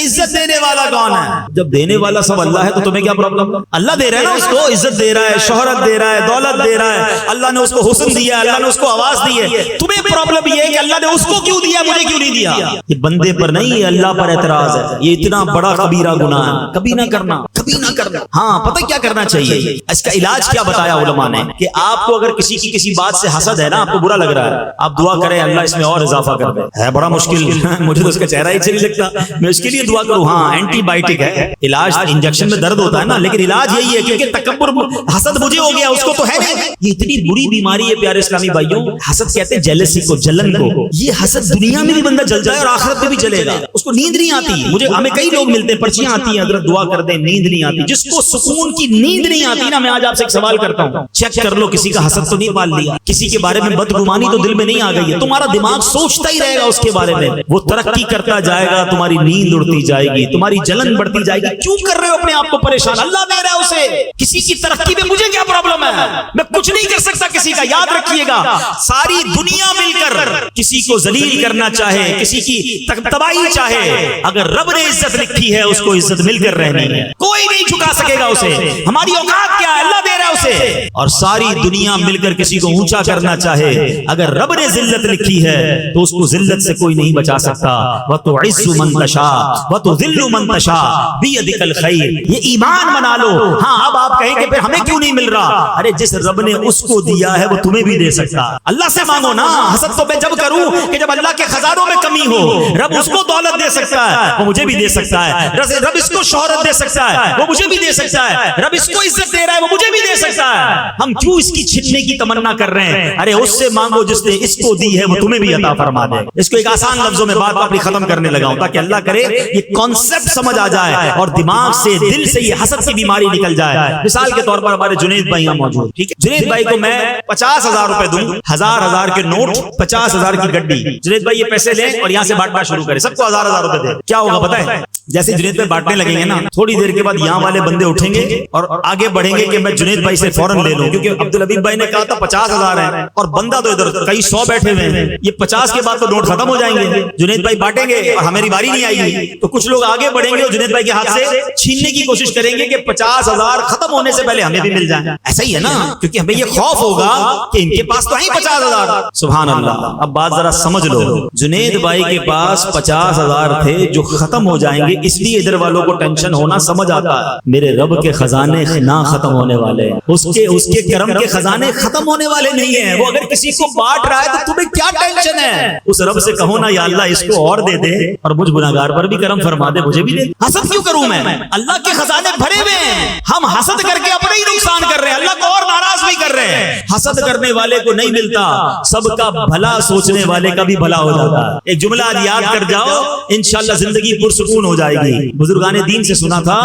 S2: عزت دینے والا کون ہے؟ جب دینے والا سب اللہ ہے تو تمہیں کیا پرابلم؟ اللہ دے رہا ہے نا اس کو, عزت دے رہا ہے, شہرت دے رہا ہے, دولت دے رہا ہے, اللہ نے اس کو حسن دیا ہے, اللہ نے اس کو آواز دی ہے. تمہیں پرابلم یہ ہے کہ اللہ نے اس کو کیوں دیا, مجھے کیوں نہیں دیا؟ یہ بندے پر نہیں, یہ اللہ پر اعتراض ہے. یہ اتنا بڑا کبیرہ گناہ ہے, کبھی نہ کرنا, کبھی نہ کرنا. ہاں پتہ کیا کرنا چاہیے, اس کا علاج کیا بتایا علماء نے, کہ آپ کو اگر کسی کی کسی بات سے حسد ہے نا, آپ کو برا لگ رہا ہے, آپ دعا کریں اللہ اس میں اور اضافہ کر دے. ہے بڑا مشکل, مجھے تو اس کا چہرہ ہی اچھا نہیں لگتا, میں اس کے لیے دعا کروں. ہاں اینٹی بائیوٹک ہے, علاج انجیکشن میں درد ہوتا ہے نا, لیکن علاج یہی ہے کیونکہ تکبر, حسد مجھے ہو گیا, اس کو تو ہے نہیں. یہ اتنی بری بیماری ہے پیارے اسلامی بھائیوں, حسد کہتے ہیں جیلسی کو, جلن کو. یہ حسد دنیا میں بھی بندہ جلتا ہے اور آخرت میں بھی جلے گا. اس کو نیند نہیں آتی. مجھے ہمیں کئی لوگ ملتے ہیں, پرچیاں آتی ہیں, حضرت دعا کر دیں, نیند نہیں آتی. جس کو سکون کی نیند نہیں آتی نا, میں آج آپ سے ایک سوال کرتا ہوں, چیک کر لو کسی کا حسد تو نہیں پال لیا, کسی کے بارے میں بدگمانی تو دل میں نہیں آ گئی ہے. تمہارا دماغ سوچتا ہی رہے گا اس کے بارے میں, وہ ترقی کرتا جائے گا, تمہاری نیند اڑتی جائے گی, تمہاری جلن بڑھتی جائے گی. کیوں کر رہے ہو اپنے آپ کو پریشان؟ اللہ دے رہا ہے اسے. کسی کی ترقی میں مجھے کیا پرابلم ہے؟ میں کچھ نہیں کر سکتا کسی کا. یاد رکھیے گا, ساری دنیا مل کر کسی کو ذلیل کرنا چاہے, کسی کی تباہی چاہے, اگر رب نے عزت لکھی ہے اس کو عزت مل کر رہنی ہے. کوئی نہیں جھکا سکے گا اسے. ہماری اوقات کیا ہے, اللہ دے رہا ہے اسے. اور ساری دنیا مل کر کسی کو اونچا کرنا چاہے, اگر رب نے ذلت لکھی ہے تو اس کو ذلت سے کوئی نہیں بچا سکتا. وَتُعِزُّ مَن تَشَاءُ وَتُذِلُّ مَن تَشَاءُ بِيَدِكَ الْخَيْرُ. یہ ایمان بنا لو. ہاں اب آپ کہیں کہ پھر ہمیں کیوں نہیں مل رہا؟ ارے جس رب نے اس کو دیا ہے وہ تمہیں بھی دے سکتا. اللہ سے مانگو نا. حسد تو میں جب کروں کہ جب اللہ کے خزانوں میں کمی ہو, رب اس کو دولت دے سکتا ہے, وہ مجھے بھی دے سکتا ہے. رب اس کو شہرت دے سکتا ہے, وہ مجھے بھی دے سکتا ہے. رب اس کو عزت دے رہا ہے, وہ مجھے بھی دے سکتا ہے. ہم کیوں اس کی چھیننے کی تمنا کر رہے ہیں؟ ارے اس سے مانگو جس نے اس کو دی ہے, وہ تمہیں بھی عطا فرما دے. اس کو ایک آسان لفظوں میں بات اپنی ختم کرنے لگا ہوں تاکہ اللہ کرے یہ کانسیپٹ سمجھ آ جائے اور دماغ سے, دل سے یہ حسد کی بیماری نکل جائے. مثال کے طور پر ہمارے جنید بھائی یہاں موجود, ٹھیک ہے, جنید بھائی کو میں 50,000 روپے دوں, 1,000 کے نوٹ, 50,000 کی گڈی. جنید بھائی یہ پیسے لیں اور یہاں سے بانٹنا شروع کریں, سب کو 1,000 روپے دیں. کیا ہوگا پتہ ہے؟ جیسے جنید بھائی بانٹنے لگیں گے نا, تھوڑی دیر کے بعد یہاں والے بندے اٹھیں گے اور آگے بڑھیں گے کہ میں جنید بھائی سے فوراً لے لوں, کیونکہ عبدالحبیب بھائی نے کہا تھا 50,000 ہیں اور بندہ تو ادھر کئی 100 بیٹھے ہوئے ہیں. یہ 50 کے بعد تو نوٹ ختم ہو جائیں گے. جنید بھائی بانٹیں گے اور ہماری باری نہیں آئے گی, تو کچھ لوگ آگے بڑھیں گے اور جنید بھائی کے ہاتھ سے چھیننے کی کوشش کریں گے کہ 50,000 ختم ہونے سے پہلے ہمیں بھی مل جائیں. ایسا ہی ہے نا, کیونکہ ہمیں یہ خوف ہوگا کہ ان کے پاس تو ہیں 50,000. سبحان اللہ. اب بات ذرا سمجھ لو, جنید بھائی کے پاس 50,000 تھے جو ختم ہو جائیں گے, اس لیے ادھر والوں کو ٹینشن ہونا سمجھ آتا ہے. میرے رب کے خزانے نہ ختم ہونے والے, اس کے کرم کے خزانے ختم ہونے والے نہیں ہیں. وہ اگر کسی کو بانٹ رہا ہے تو تمہیں کیا ٹینشن ہے؟ اس رب سے کہو نا یا اللہ اس کو اور دے دے اور مجھ گناہگار پر بھی کرم فرما دے, مجھے بھی دے. حسد کیوں کروں میں؟ اللہ کے خزانے بھرے ہوئے ہیں, ہم حسد کر کے اپنے ہی نقصان کر رہے ہیں, اللہ کو اور ناراض بھی کر رہے ہیں. حسد کرنے والے کو نہیں ملتا, سب کا بھلا سوچنے والے کا بھی بھلا ہو جاتا ہے. ایک جملہ آج یاد کر جاؤ, انشاءاللہ زندگی پرسکون ہو جائے گی. بزرگان دین سے سنا تھا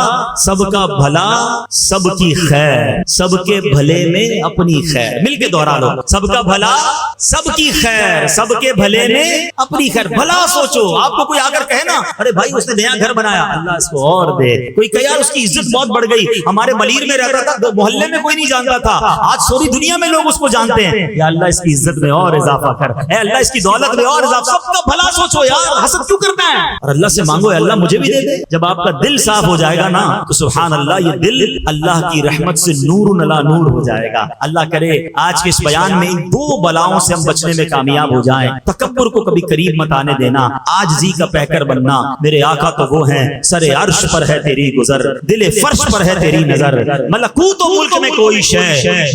S2: سب کا بھلا سب کی خیر، سب کے بھلے میں اپنی خیر. مل کے دوہرا لو، سب کا بھلا سب کی خیر، سب کے بھلے میں اپنی خیر. بھلا سوچو. آپ کو کوئی آ کر کہے نا ارے بھائی اس نے نیا گھر بنایا، اللہ اس کو اور دے. کوئی کہ یار اس کی عزت بہت بڑھ گئی، ہمارے ملیر میں رہتا تھا محلے میں کوئی نہیں جانتا تھا، آج سوری دنیا میں لوگ اس کو جانتے ہیں. یا اللہ اس کی عزت میں اور اضافہ کر، اے اللہ اس کی دولت میں اور اضافہ. سب کا بھلا سوچو یار، حسد کیوں کرنا ہے؟ اور اللہ سے مانگو اے اللہ مجھے بھی دے دے. جب آپ کا دل صاف ہو جائے گا نا تو سبحان اللہ یہ دل اللہ کی رحمت سے نور علی نور ہو جائے گا. اللہ کرے آج کے اس بیان میں ان دو بلاؤں سے ہم بچنے میں کامیاب ہو جائیں. تکبر کو کبھی قریب مت آنے دینا، عاجزی کا پیکر بننا. میرے آقا تو وہ ہیں سر عرش پر ہے تیری گزر، دل فرش پر ہے تیری نظر، ملکوت و ملک میں کوئی شے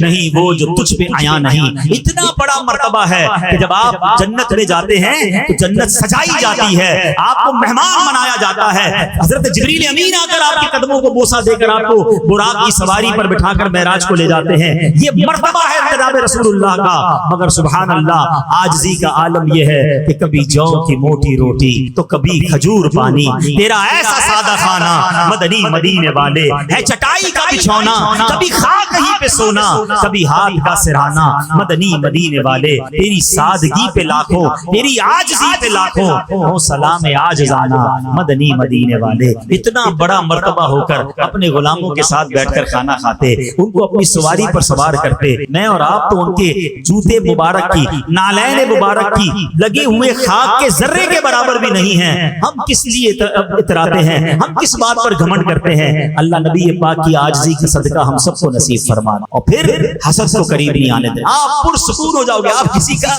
S2: نہیں وہ جو تجھ پہ عیاں نہیں. اتنا بڑا مرتبہ ہے کہ جب آپ جنت میں جاتے ہیں تو جنت سجائی جاتی ہے، آپ کو مہمان بنایا جاتا ہے. حضرت جبریل امین آ کر آپ کے قدموں کو بوسہ دے کر آپ کو براق کی سواری پر بٹھا کر معراج کو لے جاتے ہیں. یہ مرتبہ ہے جناب رسول اللہ کا. مگر سبحان اللہ عاجزی کا عالم یہ ہے کہ کبھی جو کی موٹی روٹی تو کبھی کھجور پانی. تیرا ایسا سادہ کھانا مدنی مدینے والے ہے چٹائی کا بچھونا، کبھی خاک ہی پہ سونا کبھی ہاتھ کا سرانا. مدنی مدینے والے تیری سادگی پہ لاکھوں، تیری عاجزی پہ لاکھوں ہو سلام عاجزانہ. مدنی مدینے والے اتنا بڑا مرتبہ ہو کر اپنے غلاموں کے ساتھ بیٹھ کر کھانا کھاتے، ان کو اپنی سواری پر سوار کرتے. میں اور آپ تو ان کے جوتے مبارک کی، نالین مبارک کی لگے ہوئے خاک کے ذرے کے برابر بھی نہیں ہیں. ہم کس لیے اتراتے ہیں، ہم کس بات پر گھمنڈ کرتے ہیں؟ اللہ نبی پاک کی عاجزی کا صدقہ ہم سب کو نصیب فرمانا. اور پھر حسد کو قریب نہیں آنے دیں. آپ پرسکون ہو جاؤ گے. آپ کسی کا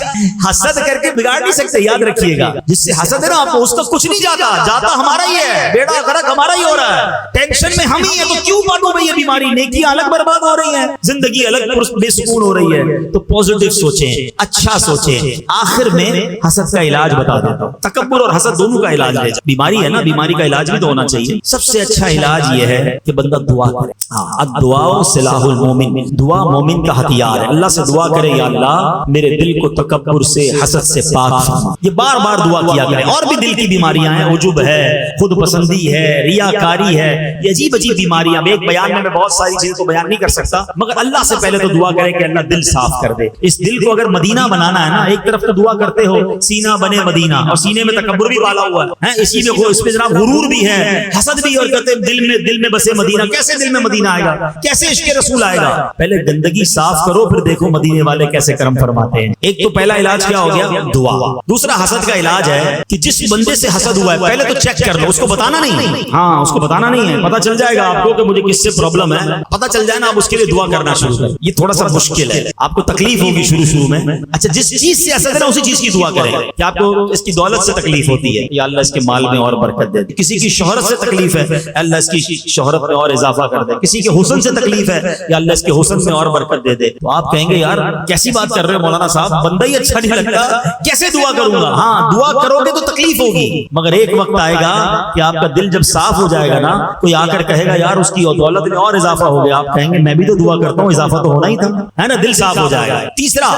S2: حسد کر کے بگاڑ نہیں سکتے. یاد رکھیے گا جس سے حسد ہے نا آپ کو اس کا کچھ نہیں جاتا، جاتا ہمارا ہی ہے. بیڑا غرق ہمارا ہی ہو رہا ہے، ٹینشن میں ہم ہی ہیں. تو کیوں بانٹو بھائی یہ بیماری؟ نیکی الگ برباد ہو رہی ہے، زندگی الگ بے سکون ہو رہی ہے. تو پازیٹیو سوچیں، اچھا سوچیں. آخر میں حسد کا علاج بتا دیتا ہوں. تکبر اور حسد دونوں کا علاج ہے. بیماری ہے نا، بیماری کا علاج بھی تو ہونا چاہیے. سب سے اچھا علاج یہ ہے کہ بندہ دعا کرے. الدعاء سلاح المومن، دعا مومن کا ہتھیار ہے. اللہ سے دعا کرے یا اللہ میرے دل کو تکبر سے حسد سے پاک فرما. یہ بار بار دعا کیا کرے. اور بھی دل کی بیماریاں ہیں، عجب ہے، خود پسندی ہے، ریاکاری ہے، یہ عجیب عجیب بیماریاں. ایک بیان میں بہت ساری چیزیں تو بیان نہیں کر سکتا، مگر اللہ سے پہلے تو دعا کرے کہ اللہ دل صاف کر دے. اس دل کو اگر مدینہ بنانا ہے نا، ایک طرف تو دعا کرتے ہو سینہ بنے مدینہ، اور سینے میں تکبر بھی پالا ہوا ہے، اسی میں اس میں جناب غرور بھی ہے، حسد بھی، اور کہتے ہیں دل میں بسے مدینہ. کیسے دل میں مدینہ آئے گا؟ کیسے عشق رسول آئے گا؟ پہلے گندگی صاف کرو، پھر دیکھو مدینے والے کیسے کرم فرماتے ہیں. ایک تو پہلا علاج کیا ہو گیا؟ دعا. دوسرا حسد کا علاج ہے کہ جس بندے سے حسد ہوا ہے پہلے تو چیک کر لو. اس کو بتانا نہیں، ہاں اس کو بتانا نہیں ہے. پتہ چل جائے گا آپ کو کہ مجھے کس سے پرابلم ہے، پتہ چل جائے نا، آپ اس کے لیے دعا کرنا شروع کریں. یہ تھوڑا سا مشکل ہے، آپ کو تکلیف ہوگی شروع میں. اچھا جس چیز سے حسد ہے نا اسی چیز کی دعا کریں. کہ آپ کو اس کی دولت سے تکلیف ہوتی ہے، یا اللہ اس کے مال میں اور برکت دے دے. کسی کی شہرت سے تکلیف ہے، اللہ اس کی شہرت میں اور اضافہ کر دے. کسی کے حسن سے تکلیف ہے، یا اللہ اس کے حسن میں اور برکت دے دے. تو آپ کہیں گے یار کیسی بات کر رہے ہو مولانا صاحب، بندہ ہی اچھا نہیں لگتا، کیسے دعا کروں گا؟ ہاں دعا کرو گے تو تکلیف ہوگی، مگر ایک وقت آئے گا کہ آپ کا دل جب صاف ہو جائے گا نا، کوئی آ کر کہے گا یار اس کی دولت میں اور اضافہ ہو گیا. آپ کہیں گے میں بھی تو دعا کرتا ہوں، اضافہ تو ہونا ہی تھا، ہے نا. دل صاف ہو جائے گا. تیسرا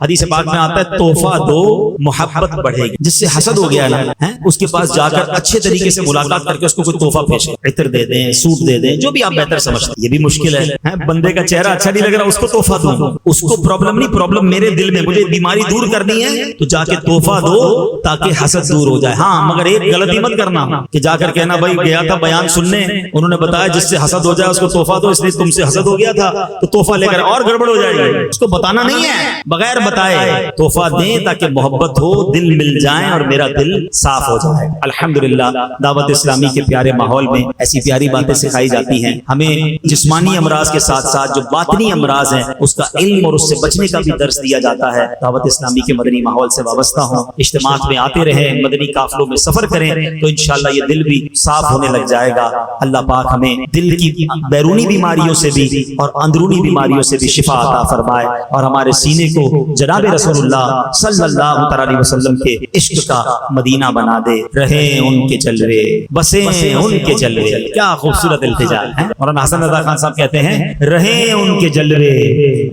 S2: حدیث پاک میں آتا ہے تحفہ دو محبت بڑھے گی. جس سے حسد ہو گیا نا، اس کے پاس جا کر اچھے طریقے سے ملاقات کر کے اس کو کوئی تحفہ پیش کریں، عطر دے دیں، سوٹ دے دیں، جو بھی آپ بہتر سمجھتے ہیں. یہ بھی مشکل ہے، بندے کا چہرہ اچھا نہیں لگ رہا، اس کو تحفہ دوں. اس کو پرابلم نہیں، پرابلم میرے دل میں، مجھے بیماری دور کرنی ہے تو جا کے تحفہ دو تاکہ حسد دور ہو جائے. ہاں مگر ایک غلطی مت کرنا کہ جا کر کہنا بھائی گیا تھا بیان سننے، انہوں نے بتایا جس سے حسد ہو جائے اس کو تحفہ دو، اس لیے تم سے حسد ہو گیا تھا تو تحفہ لے کر اور گڑبڑ ہو جائے گی. اس کو بتانا نہیں ہے، بغیر بتائے تحفہ دیں تاکہ محبت ہو، دل مل جائیں اور میرا دل صاف ہو جائے. الحمدللہ دعوت اسلامی کے پیارے ماحول میں ایسی پیاری باتیں سکھائی جاتی ہیں. ہمیں جسمانی امراض کے ساتھ ساتھ جو باطنی امراض ہیں اس کا علم اور اس سے بچنے کا بھی درس دیا جاتا ہے. دعوت اسلامی کے مدنی ماحول سے وابستہ ہوں، اجتماعات میں آتے رہیں، مدنی قافلوں میں سفر کریں تو انشاءاللہ یہ دل بھی صاف ہونے لگ جائے گا. اللہ پاک ہمیں دل کی بیرونی بیماریوں سے بھی اور اندرونی بیماریوں سے بھی شفا عطا فرمائے اور ہمارے سینے کو جناب رسول اللہ صلی اللہ علیہ وسلم کے عشق کا مدینہ بنا دے. رہیں ان کے جلوے، بسیں ان کے جلوے. کیا خوبصورت التجا ہے. مولانا حسن رضا خان صاحب کہتے ہیں رہیں ان کے جلوے،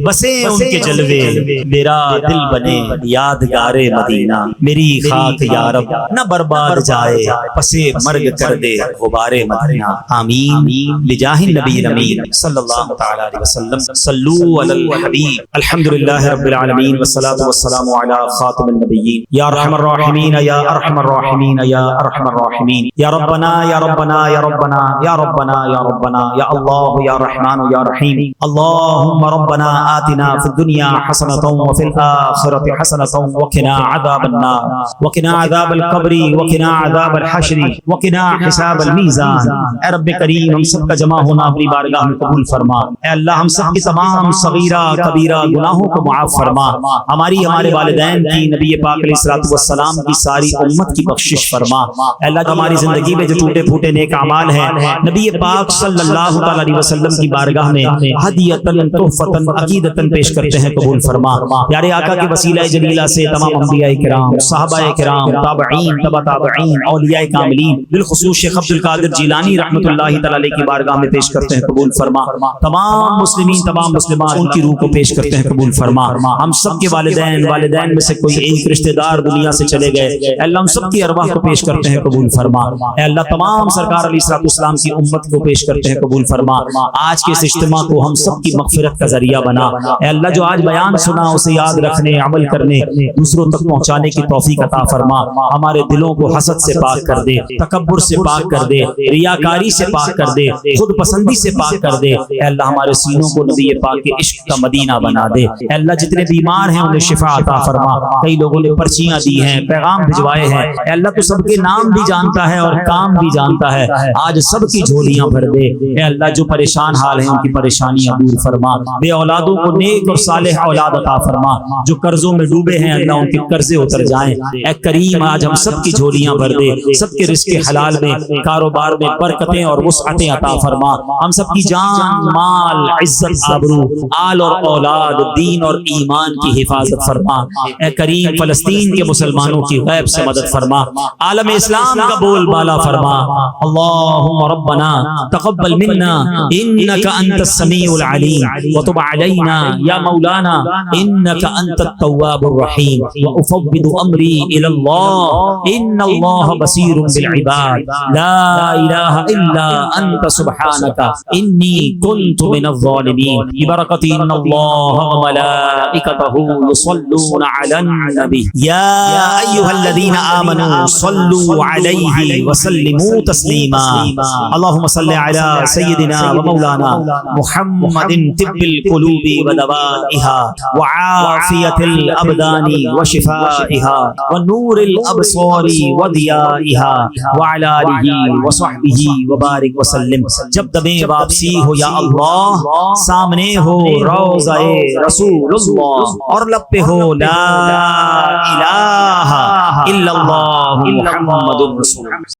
S2: بسیں ان کے جلوے، میرا دل بنے یادگار مدینہ. میری خاک یا رب نہ برباد جائے، پسے مرگ کر دے غبار مدینہ، آمین بجاہ النبی الامین صلی اللہ تعالی علیہ وسلم۔ صلو علی الحبیب۔ الحمدللہ رب العالمین والصلاة والسلام علی خاتم النبیین۔ یا ارحم الراحمین یا ارحم الراحمین یا ارحم الراحمین، یا ربنا یا ربنا یا ربنا یا ربنا یا ربنا یا اللہ یا رحمان یا رحیم۔ اللہم ربنا آتنا فی الدنیا حسنۃ وفی الآخرۃ حسنۃ وقنا عذاب النار وقنا عذاب القبر وقنا عذاب الحشر وقنا حساب المیزان۔ اے رب کریم ہم سب کا جمع ہونا اپنی بارگاہ میں قبول فرما۔ اے اللہ ہم سب کی تمام صغیرہ کبیرہ گناہوں کو معاف فرما۔ ہماری ہمارے والدین کی، نبی پاک علیہ الصلوۃ والسلام کی ساری امت کی بخشش فرما۔ اے اللہ ہماری زندگی میں جو ٹوٹے پھوٹے نیک اعمال ہیں نبی پاک صلی اللہ تعالی علیہ وسلم کی بارگاہ میں ہدیۃً تحفۃً عقیدۃً پیش کرتے ہیں، قبول فرما۔ پیارے آقا کے وسیلہ جلیلہ سے تمام انبیاء کرام، صحابہ کرام، تابعین، تبع تابعین، اولیاء کاملین، بالخصوص شیخ عبد القادر جیلانی رحمۃ اللہ تعالی علیہ کی بارگاہ میں پیش کرتے ہیں، قبول فرما۔ تمام مسلمین، تمام مسلمات ان کی روح کو پیش کرتے ہیں، قبول فرما۔ ہم سب کے والدین میں سے کوئی ایک رشتہ دار دنیا سے چلے گئے، اے اللہ ہم سب کی ارواح کو پیش کرتے ہیں، قبول فرما۔ اے اللہ تمام سرکار علیہ الصلوۃ والسلام کی امت کو پیش کرتے ہیں، قبول فرما۔ آج کے اس اجتماع کو ہم سب کی مغفرت کا ذریعہ بنا۔ اے اللہ جو آج بیان سنا اسے یاد رکھنے، عمل کرنے، دوسروں تک پہنچانے کی توفیق عطا فرما۔ ہمارے دلوں کو حسد سے پاک کر دے، تکبر سے پاک کر دے، ریاکاری سے پاک کر دے، خود پسندی سے پاک کر دے۔ اے اللہ ہمارے سینوں کو نبی پاک کے عشق کا مدینہ بنا دے۔ اے اللہ جتنے بیمار ہیں انہیں شفا عطا فرما۔ کئی لوگوں نے پرچیاں دی ہیں، پیغام بھجوائے ہیں، اے اللہ تو سب کے نام بھی جانتا ہے اور کام بھی جانتا ہے، آج سب کی جھولیاں بھر دے۔ اے اللہ جو پریشان حال ہیں ان کی پریشانیاں دور فرما، بے اولادوں کو نیک اور صالح اولاد عطا فرما، جو قرضوں میں ڈوبے ہیں اللہ ان کے قرضے اتر جائیں۔ اے کریم آج ہم سب کی جھولیاں بھر دے، سب کے رزق حلال میں، کاروبار میں برکتیں اور وسعتیں عطا فرما۔ ہم سب کی جان، مال، عزت، آبرو، آل اور اولاد، دین اور ایمان کی حفاظت فرما۔ اے کریم فلسطین کے مسلمانوں کی غیب سے مدد فرما، عالم اسلام کا بول بالا فرما۔ اللہم ربنا تقبل منا انک انت السمیع العلیم وتب علینا یا مولانا انک انت التواب الرحیم وافوض امری الی اللہ ان اللہ بصیر بالعباد لا الہ الا انت سبحانک انی کنت من الظالمین ببرکت ان اللہ وملائکتہ یصلون علی النبی یا ایھا الذین آمنوا صلوا علیہ وسلموا تسلیما اللہم صل علی سیدنا ومولانا محمد طب القلوب ودوائها وعافیت الابدان وشفائها ونور الابصار وضیائها وعلی آلہ وصحبہ وبارک وسلم۔ جب دمیں واپسی ہو یا اللہ، سامنے ہو روضہ رسول اللہ اور لب پہ ہو لا الہ الا اللہ محمد رسول اللہ۔